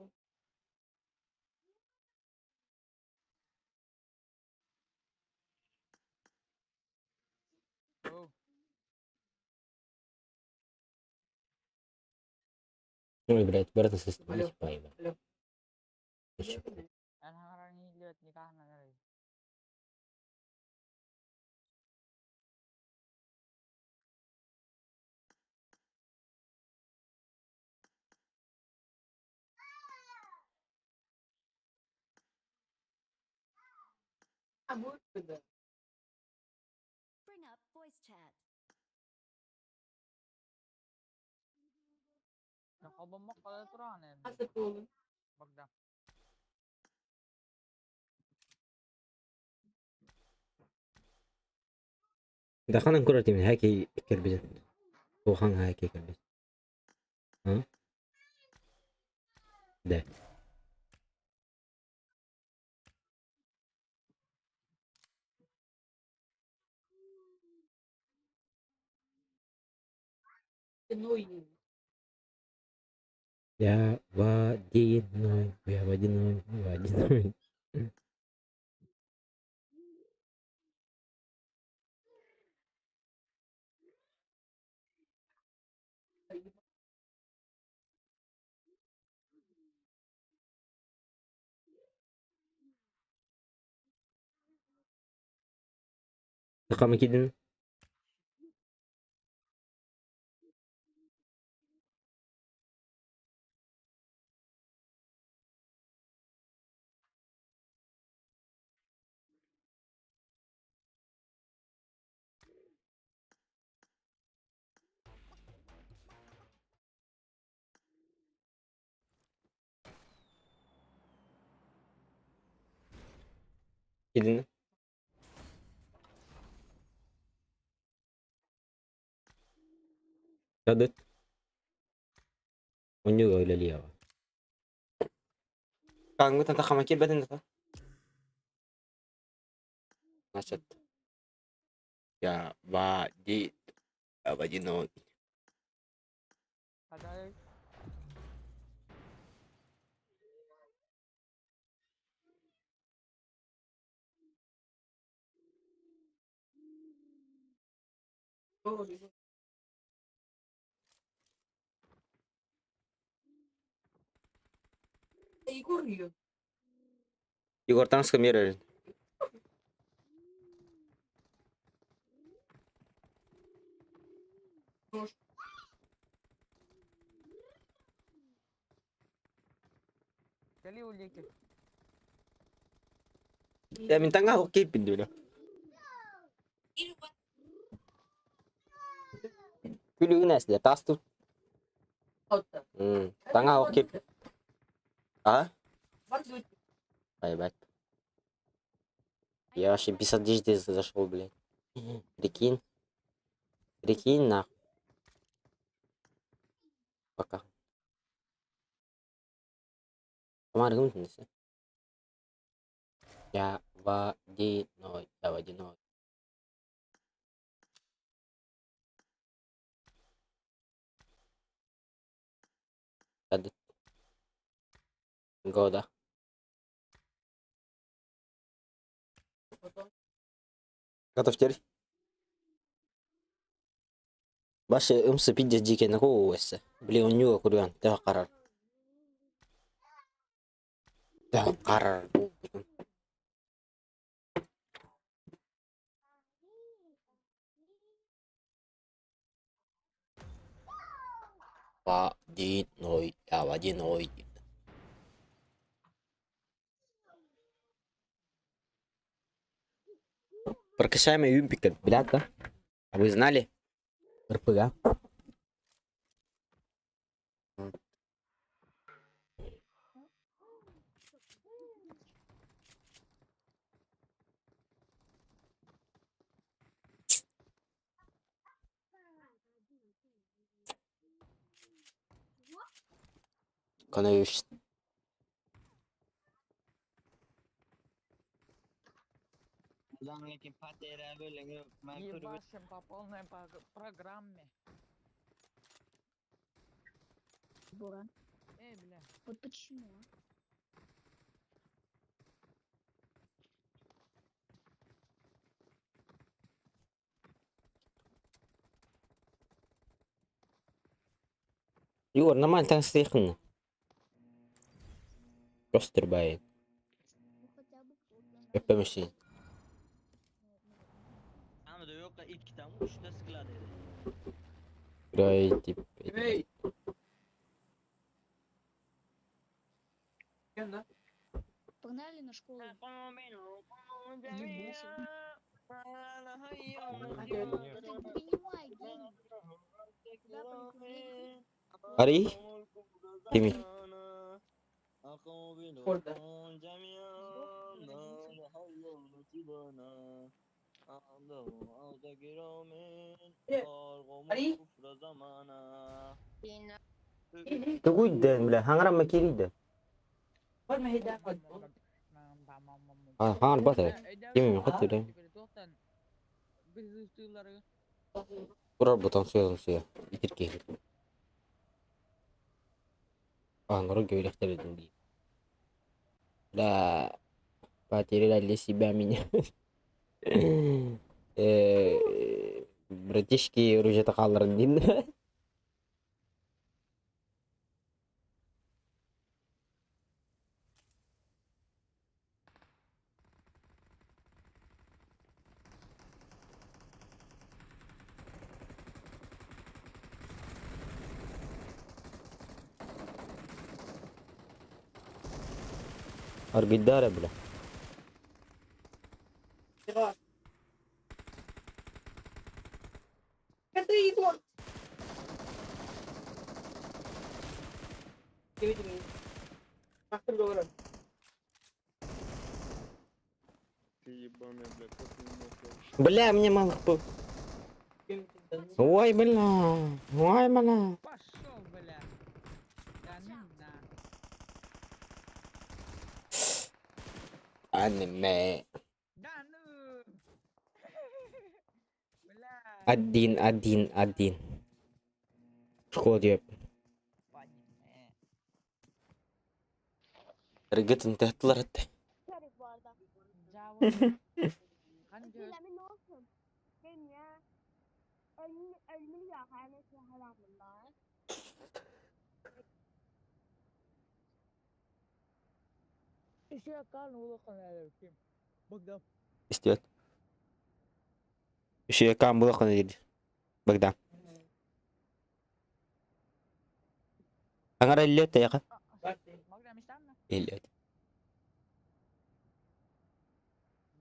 Ой, блядь, брата состоит. Спаева. Ano nga rin hiliot ni Kahana na rin. Bring up voice chat. Nakabamak ka na turanin. Bagda. دخلنا كرة من هاكي كربجن. وخان هاكي كربجن. ها؟ ده. يا وادي النوم يا وادي النوم يا وادي النوم. رقم كده كده ردت ونجو إلى اليوم كان قلت أنت خمكير بدن أنت نشط يا وادي يا وادي النوم Kadal. Igor tansk kamera Kali uli ke. يا من تنغا هو كيف بدو كل الناس ده تاستو تنغا هو كيف اه باي باي я вообще без одежды зашел, блядь. Прикинь. Прикинь, нахуй. Baka. Kemarin kamu tulis ya? Ya wajino. Tadi enggak udah. Готов теперь? Başı ımsı pidja jikene ko wesse. Beli onyu kuruyan. Teh karar. Teh karar. Wajinoy. Ya wajinoy. Прокачаемый юмпик, ребята. А вы знали? РПГ. Kanayış. Lekin patera böyle ben Ебашим по полной программе. Буран. Эй, бля. Вот почему? Юр, нормально так стихно. Просто рыбает. Ну хотя бы кто-то. Öpemişsin. ama da yok da ilk kitabı 3'te sıkıladı. Burayı tip. Погнали на школу. Ебуся. Ты принимай деньги. Куда деньги? Ari. Kimi? Tuguyden bile hangaran makiriydi. Hangar batır. Kimi katır da. Kurar buton suya. Bitir ki. Hangar göylekler edin diye. La bateri la lesi baminya. Britishki rujata kalların din. Argidare bile. Ты ебаная, бля, как ты не можешь? Бля, мне мало кто. Ой, бля. Ой, бля. Пошел, бля. Да ну на. Anime. Да ну. Бля. Adin. Школа diyor. Аниме. Rıgıtın tehtiler etti. Yarık bu arada. Java. Hani göz. Bilemin olsun. Benim ya. Ölümlü yahanet yaharan bunlar. Işığa kan ulakın herifim. Bıktım. İstiyor. Işığı kan bulakını dedi. Bagdan. Angara illiyor da yaka. Bıktım istem mi? İlliyor.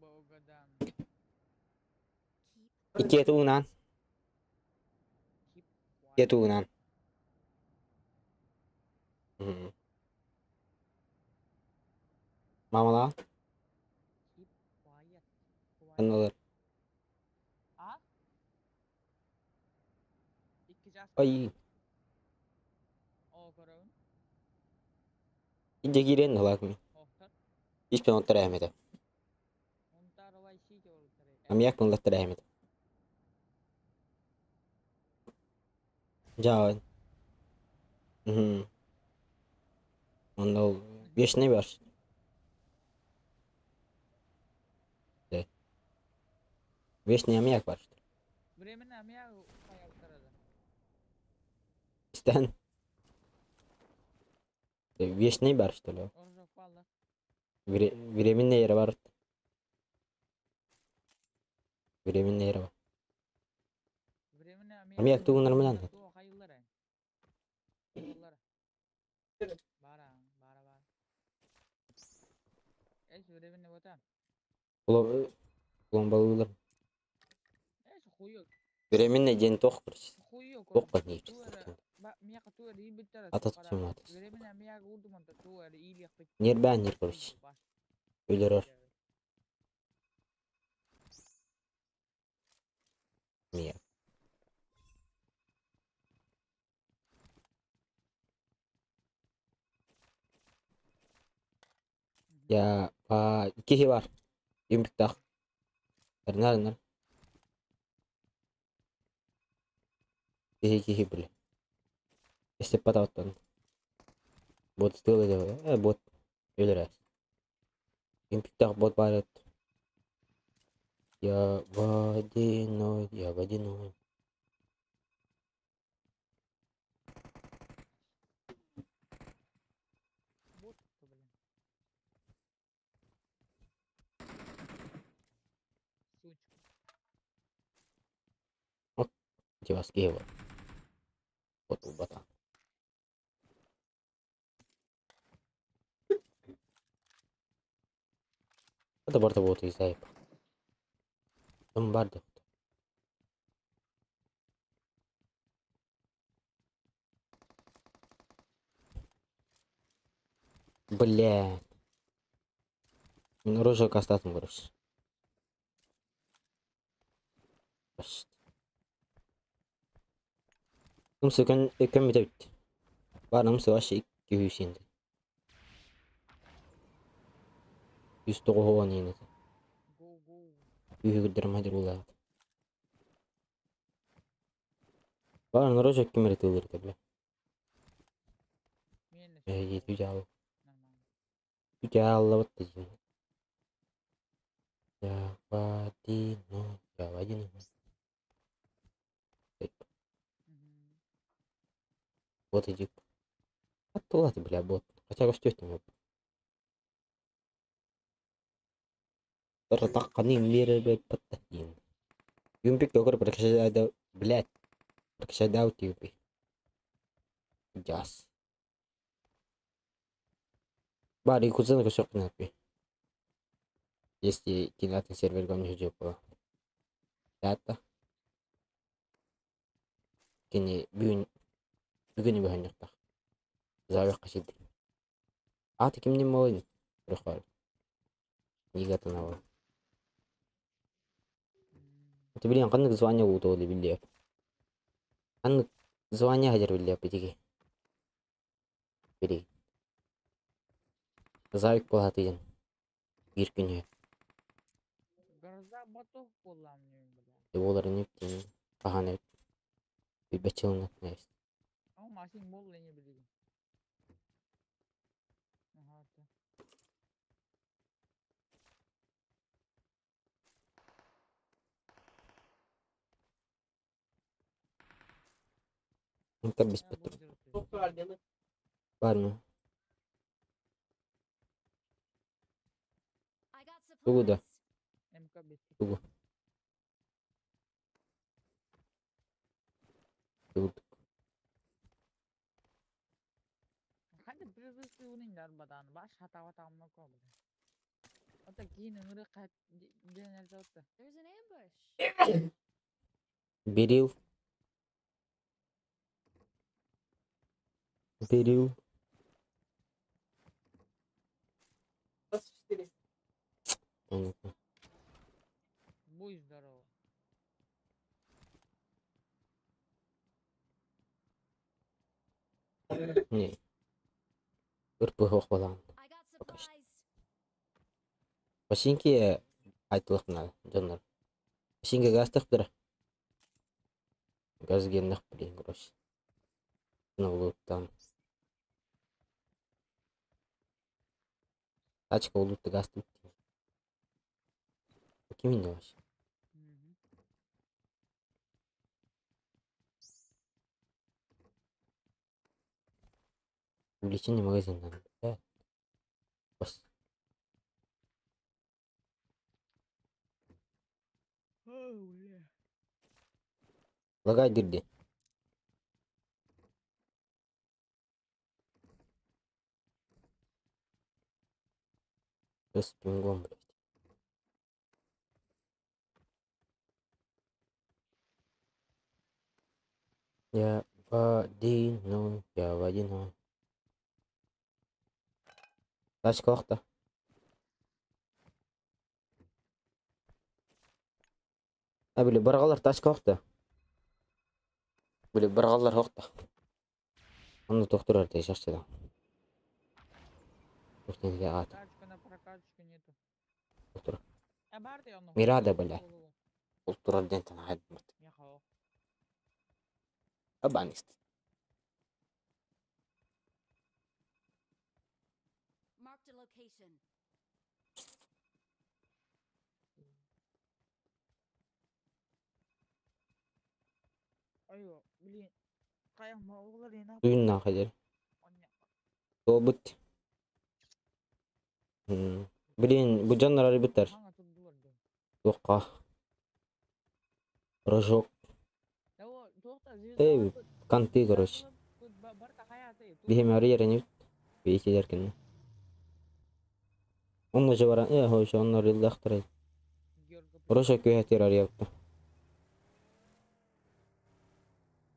Bogadan. İkiye tuğunan. İkiye tuğunan. Mamala. Keep quiet. Ben olur. Ha? İki cas. Ay. İnce giren de lakmi. Oktar. Hiç ben otur Ahmet'e. Ontar vay şey ki olur. Ama yak mı lattır Ahmet. Cavan. Hı. Onda ol. Beş ne var? Beş ne yak var? Bremen ami ya kayak tarada. İsten. Beş ne var işte lo. Orada valla. Viremin ne yeri var? Viremin ne yeri var? Bremen ami Ama yak tuğunlar mı lan? Tu hayırlar ay. Yollar. Bara bara. Bremen ne botan? Ulan balılar. Huyuk. Viremin ne jen tok bir. Huyuk. Tok bak ne Tu era miyak tu era iyi bitter. Ata tutsun atas. Bremen ami ya urdu monta tu era iyi yak bit. Yer ben yer koruş. Ölür. Niye? Ya iki şey var. Yumruk tak. Nerede? İki şey böyle. İşte patlattan. Bot still ediyor. Bot ölür az. Yumruk tak bot var. Ya vadino ya vadino. Bot tu bilen. Suç. Cevas ki var. Bot bu batan. Ada barda bot izleyip. Tam barda. Бля. Мен рожок остатым короче. Namsı kan bite bitti. Var namsı aşağı 200 indi. 109 hovan yine. Go go. Büyük hadi ulan. Var rojok kim üretilir tabi. Miyen. 700 al. Normal. 3 al battı yine. Ya vadino ya vadino. Вот иди. А то ладно, бля, бот. Хотя растет меня. Ртакани миры паттахин. Юмпик только прокачать, блядь. Прокачать аутюпи. Джаз. Bari kuzena kusok na pi. Если кинат на сервер гоню жопа. Data. Kini bugün bir hanyakta. Zavyak kaşıdı. Ati kimnin mi oyun? Rıkhar. Нигатан аваа. Ты блин, канныг звание удоол билээ. Канныг звание хажар билээ битгий. Бери. Завик болат igen. Bir gün. Garza batov kullanmıyorum bile. Олар нефть паханет. Bir бачылнат нest. Ama maşin bol lenye bileyim. Aha. Это без патрон. Ладно. I got Туда. supplies. MK без. Тут. Hadi bir uning darbadan baş hata mı kabul. Ota giyin ömrü kat genel zaten. There's an ambush. Берил. Берил. Понятно. Будь здоров. Не. Ürpü hoq bolan. I got supplies. Başinki aytılıqna canlar. Başinki gaz tıqtır. Gaz gelnek bilin groş. Noluttan. Açık oluttu gaz tıqtır. Kimin de var? Увлечение магазином. Да. Бas. Лагай girdi. Без пингом, блядь. Я водяной. Taş kalktı. Ha böyle bargalar taş kalktı. Böyle bargalar kalktı. Onu doktor ortaya şaşırdı. Doktor ya at. Тачка на прокачку нету. Doktor. Бар да оно. Mirada böyle. Doktor denten hadi. Я хавал. Abanist. Marked a location. Ayo, блин. Kayak mau ular enak. Suyun ne kadar? Dobut. Bilin bu canlar biter. Hangi tutdular da? Yokka. Rojok. Ya o dokta Ey kanti groş. Bar da hayatı. Bihim arı yerini. Bir iki derken. Onun civarı hoş onlar yılda aktarı. Rojok köyhetir arayaptı.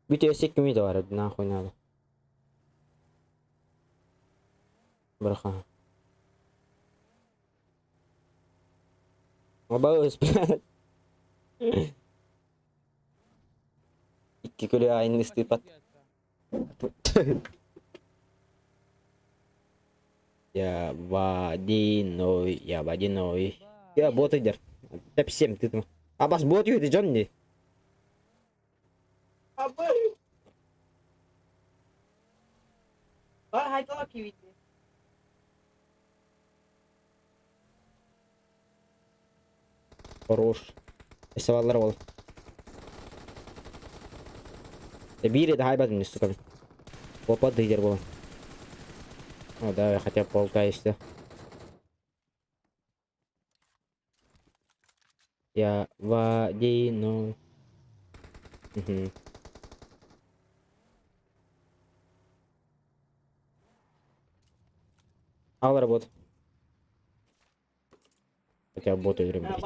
Bir tesik kimi de var. Ne koynadı. Bırakın. Bagus. İki kilo aynı istipat. Ya водяной, я водяной. Ya bot eder. Hep sem dedim. Abbas bot yedi can ne? Хорош. Саваллар бол. Бире да хайбат мне сука. Попад дидер бол. Ну да, хотя полка есть. Я водяной. Угу. Ал работ. Хотя боты время.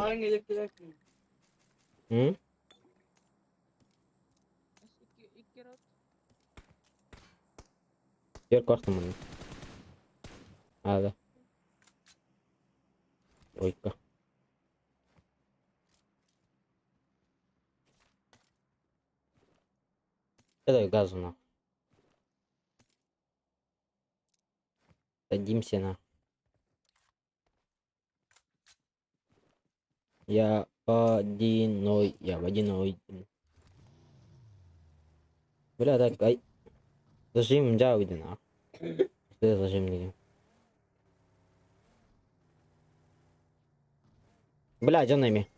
İki rot. Yer kalktım bunu. Hadi. Oyka. Ya da gazına. Садимся на. Я водяной. Бля, так, ай. Зажим, да, уйди на. Что зажим не? Бля, за нами.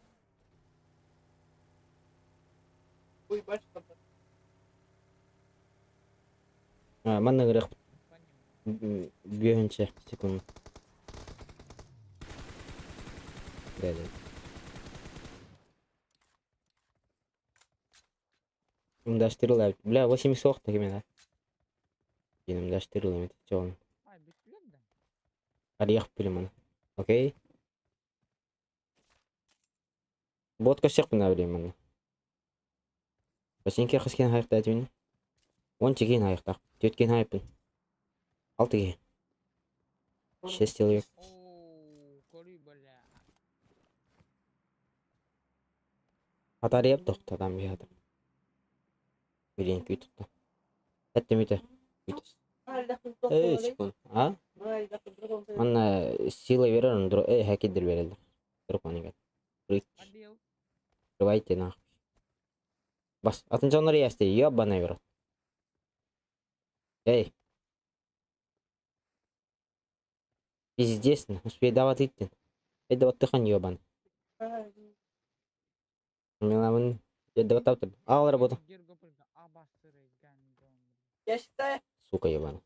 Манна грех. Бьёнче, секунду. Да. Умдаштырыл, бля, 8 сох так именно. Benim daştırıl evet çoğun. Ay bittiler de. Hadi yak bilim okey. Bot kaçacak mı ne bileyim ben. Başınki kısken hayıkta etmeni. 10 çekin hayıkta. 4 ken hayıpın. 6 ki. 6 yıl yok. Oo, koruy bala. Hatar yaptık adam bir adam. Bilin ki tuttu. Ettim ite. Bitis. Sekund. Ha? Mana sila verir dur hakidir verildi. Dur konuya. Adieu. Давайте нахуй. Бас, attention есть, ёбаный в рот. Эй. Пиздец, успей давать идти. Это вот ты хан ёбан. Миламын. Я давай таптым. Ал работу. Гергопырга абастыры гандон. Сука ёбан.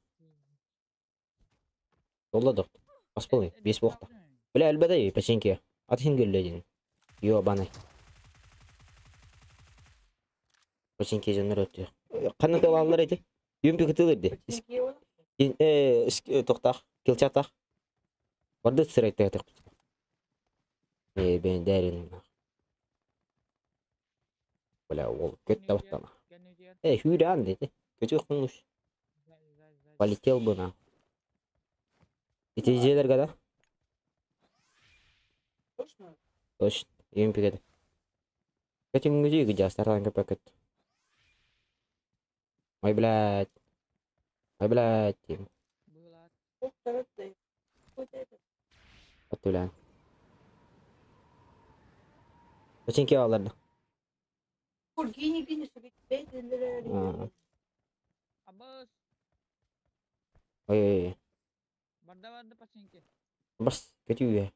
Долла док. Бас болый. Бес боқта. Бля, әлбәдә, печеньки. Атын гөлләдин. Ёбаный. Печеньки жанр өтті. Қанат алалар еді. Юмпи кытылырды. Тоқтақ. Келчатақ. Барды сырайтты атық. Ben дәрін. Бля, ол көт тавыттама. Хүйран деді. Көтü қоңыш. Полетел бы на. Итежелер kada? Точно. Юмпи кеді. Көтің мүзей күджа стардан көпі көт. Ой, блядь. Ой, блядь. Вот, блядь. Печеньки аларды. Абас. Ой. Barda paçinki. Бас, көтü ya.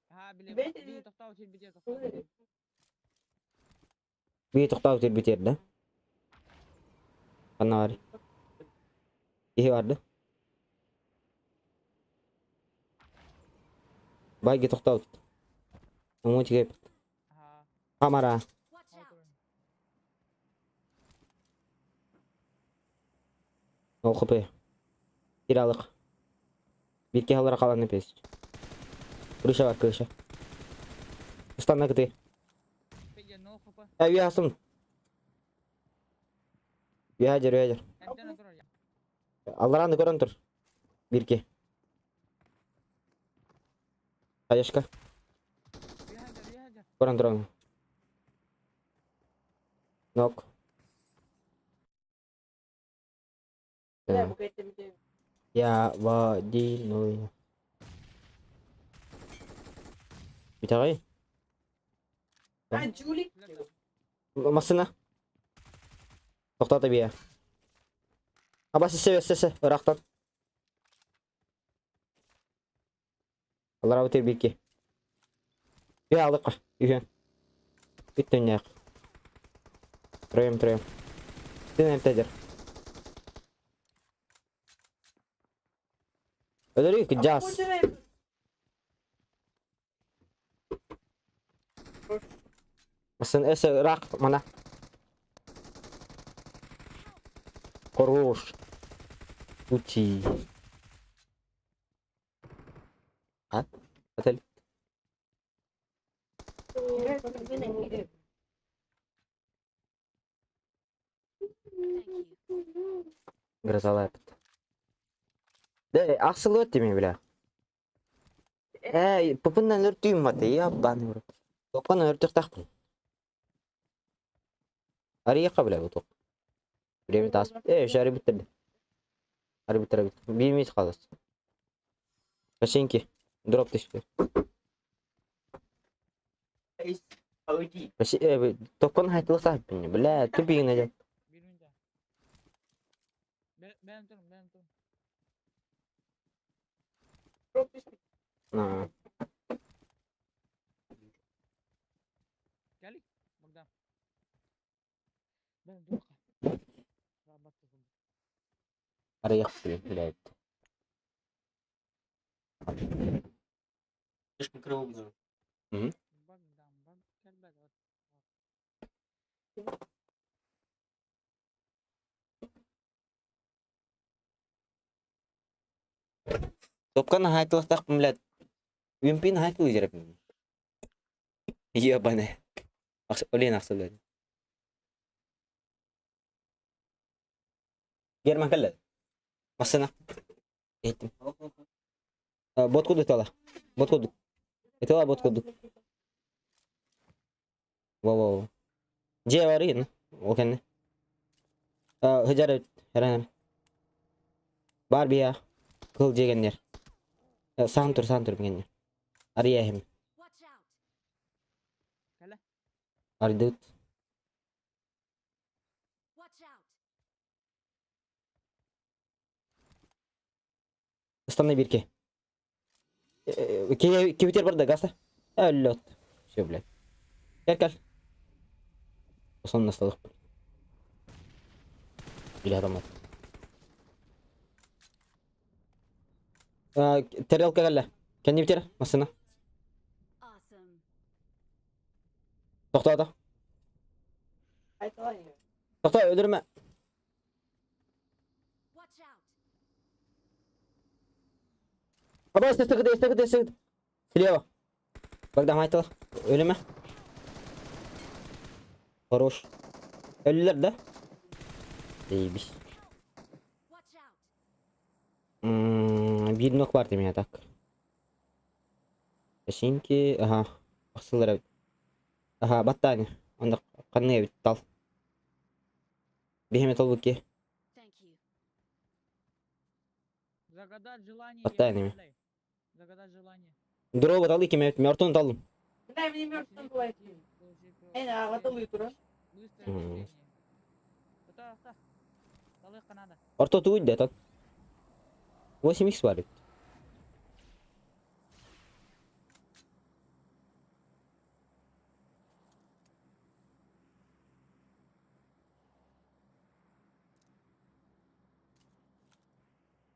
Ha bile. Bir toxtav için biter toxtav. Bir toxtav til bitirdi. Kana var. İyi vardı. Bay git toxtav. Umut gep. Ha. Kamera. Watch out. Ол қыпы. Киралық. Бетке алыра қаланы пес. Крыша var крыша. Üstten nakıtı. Peki no kapı. Üyasın. Üyadır. Evden oturur ya. Allah'ın görün dur. Bir ki. Ayışka. Vihajar. Görün dur onu. Nok. Ya vadinoy. Bir tane. Masına. Toxta tabii ya. Ama sesi. Irak'tan. Allah bitir bir iki. Ya aldık. Ühen. Bitten ya. Turayım. Sen tedir. Öyle ki jazz. Masın Irak mana? Хорош. Учи. А? Отель. Thank you. Грозовая. Да, аксыл өтті мен бля. Пупыннан өртейім бады, ябаны ұрып. Топқан өртік тақпын. Арияққа бля бұл топ. Біреуін тасып. Шары бітірді. Ары бітірі. Бермейді қаласы. Пашеньки. Дроп түшті. Топқан хайтылық сақып біне. Бля, түпейін әдем. Birinci. Ben turum. Gelik. Buradan. Ben dur. Rabat turum. Арияқ бля. Bak gel bak. Топқан хайтылық тақпын бля. Юмпин хайтылы жерепін. Ебаны. Олен ақсы бля. Герман кәлі. Масына. Еттім. Ботку дұтала. Етала ботку дұт. Воу. Же var yine. O kendi. Hıcar evet. Herhangi. Var bir ya. Kılcı genler. Sağın tur genler. Araya hem. Watch out! Kale. Ardıt. Watch out! Istanla bir ki. İki biter burada gazla. Öyle ot. Şöyle. Gel. Son nasıl? Bir adam var. Terelka gel. Kendi bitir. Masına. Awesome. Tokta da. Tokta öldürme. Watch out! Baba istek. Sileye bak. Bak da hayta. Ölüme. Хорош. Ölüler de. İyiymiş. Watch out! Bir nok var demeye tak. Şimdi aha. Asıllara. Aha battaniye. Onda kanıya bit dal. Behemet ol bu ki. Thank you. Загадай желание. Отдай я мне. управляю. Загадай желание. Дроба дал iki mevt. Mevtunu daldım. Быстрое Мгм. мышление. Кто? Далай Канада. Orta tuğ de tan. 8x var.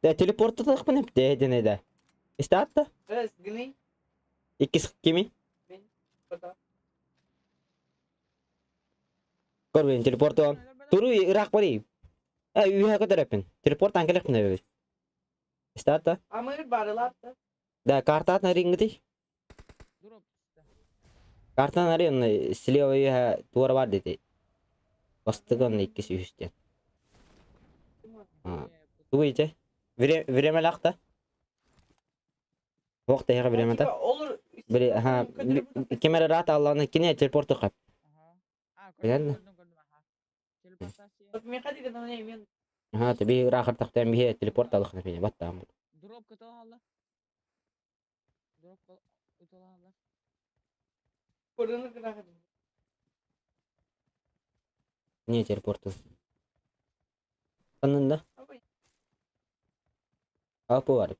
De teleporta da mı hep de ne de. İşte hatta. İkisi kimi? Kor ben teleporta on. Turu Irak var iyi. Üye kadar yapın. Teleport ankelik mi ne? İşte hatta. Da kartat ring değil. Дроп. Kartan arıyor. Siliyor ya duvar var dedi. Bastık onun ikisi üstten. Ha. Bu iyice. Viremel akta. Vakti her viremel. Olur. Bir ha kamera rahat Allah'ın ikine teleportu kap. Bilen mi? Телепортация. Ha tabii rahat taktan bir teleport alık ne batta. Дроп кыта алды. Дроп кыта алды. Niye teleportu? Anında. Apa var.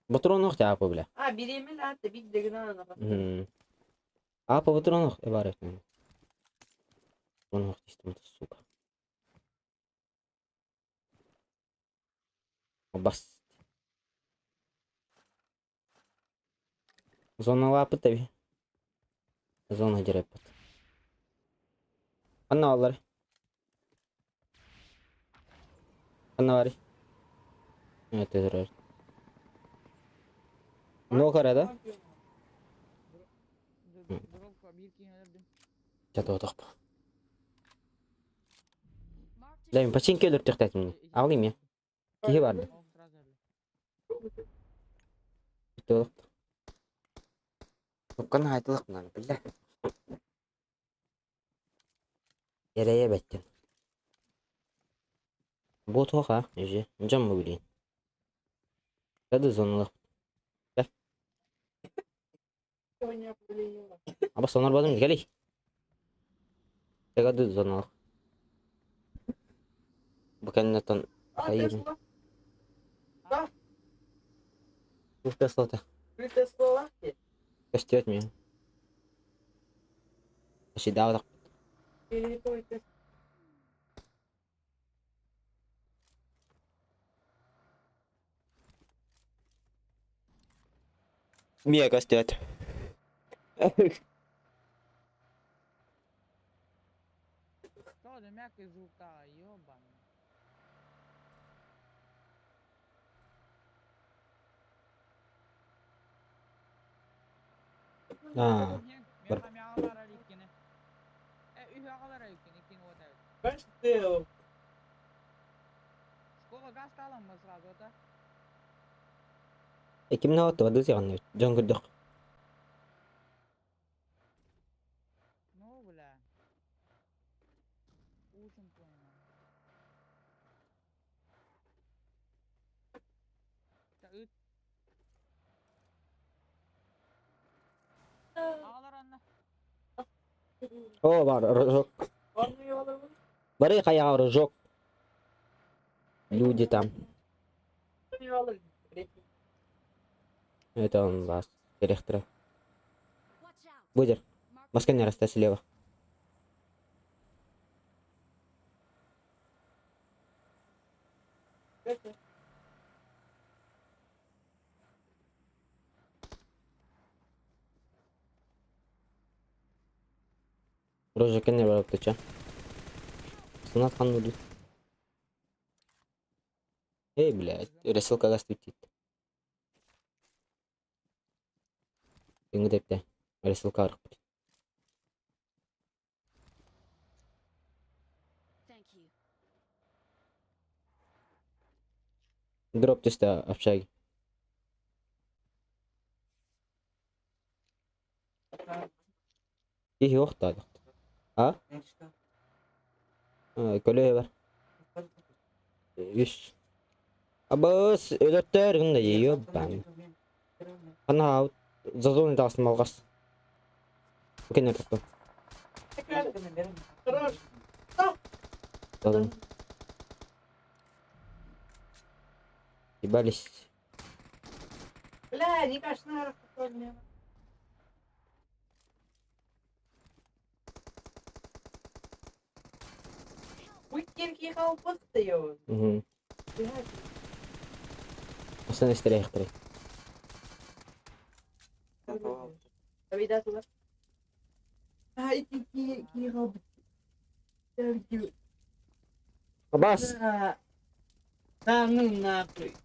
Botron yok ya apa bile. Apa botron yok ibaret. Botron yok işte bu suka. Bas. Zona var tabi. Zona cerep. Anna var. Anna var. Evet evet. Ne o karada? Дропка bir kere öldüm. Jatuh otak. Marked a Lan paçin ölür tıktatim. Alayım ya. Kihi vardı. Bitti oğlum. Bukan haytılık mı lan? Billah. Yereye bektin. Bu toh ha. Ece. Cam mı bileyim? Hadi zonluk. Gel. Ama sonar badım gel. Hadi zonluk. Bu kendinden hayır. Bu da slota. Göstermiyor. Şey daha da. Mia göstert. Что за мягкий звук-то, ёбаный. Ha. Men ham yağlar ikini. Üy yağlar ikini o'taydi. Şkola gaz alanma sразу ota. Kimne ottu adı siyan. Can kırdık. Ну, бля. Учим понял. üt. Ağlar anna. О, бар, рожок. Бери хая рожок. Люди там. Это он вас. Директора. Watch out. Будер. Mark Маска не растай слева. Рожок не барып тыча. Сынат хан буду. Эй, блядь, ресылкага стутит. Иңги депте. Ресылка арып. Thank you. Дроп түсті общаги. Ихи оқтадық. А? Көлөе бар. Үш. Абыс, өлөттөр гында ебан. Ана зазоны тағысын малғас. Өкенер тұқты. Зазон. Ебались. Бля, не кошмар, какой мне. Выкинь халпустую. Угу. Осыны істерейік тұрай. Видать, туда. Ай, какие халпустую. Абас! Да ну нахуй.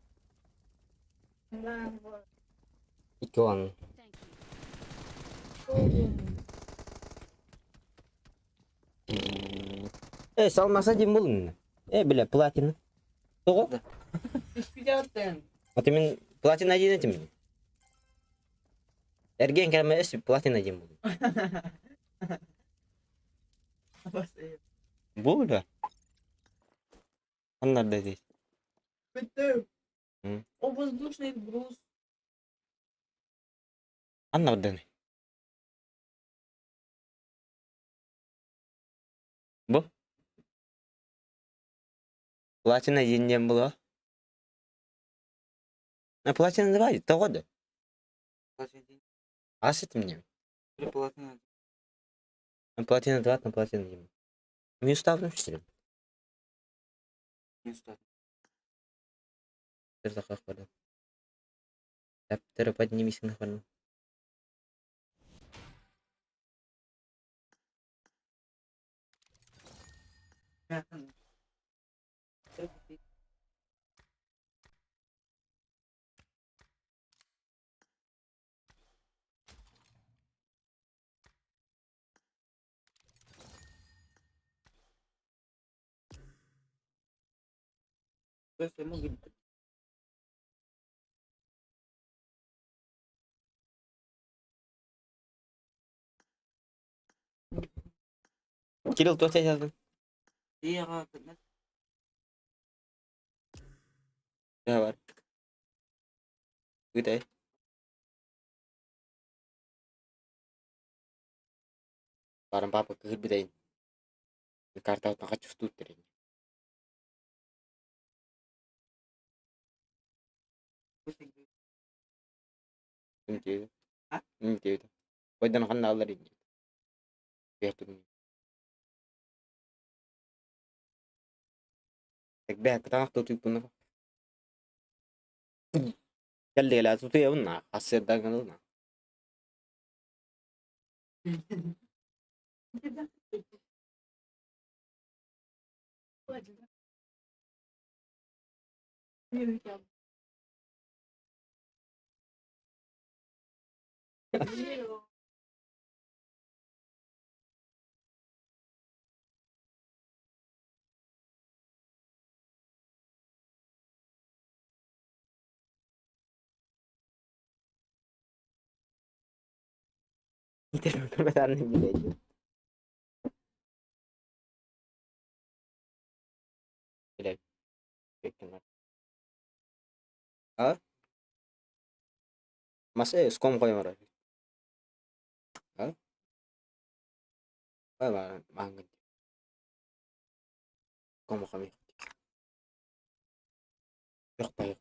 Икі он. Thank you. Салмаса дем болын. Бля, платина. Тоғы? Испидятен. А ты мен платина дейін әтім мен. Әрген кәрме өсіп платина дейін болын. Бұл да? Анларда дейін. Бітті. М. О, воздушный брус. Анларда не? Бұл? Платина дейін бұл. Платина давай, тоғыды. Ас етім не? Платина 2 на платина дейін. Мен ұставдым шетірім. Тірді қақ барды. Тәптірі поднимесің нахварным. Кирилл, тоқтай жаздың. Ja, var. Good day. Барам папа кыр бидейин. Карта отна качу стут терин. Интеди. А? Интеди. Ойдан ханна алар инди. Бертун. Так бэк танах тутуп буна. Geldi la tutu ya bunna. Hasırdan kanalına. Internet ben bileyim. Bileyim. Ha? Mas skom koyma ora. Hah? Apa mangga. Kom kami. Yok da yok.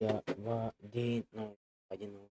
Ya va din no. Один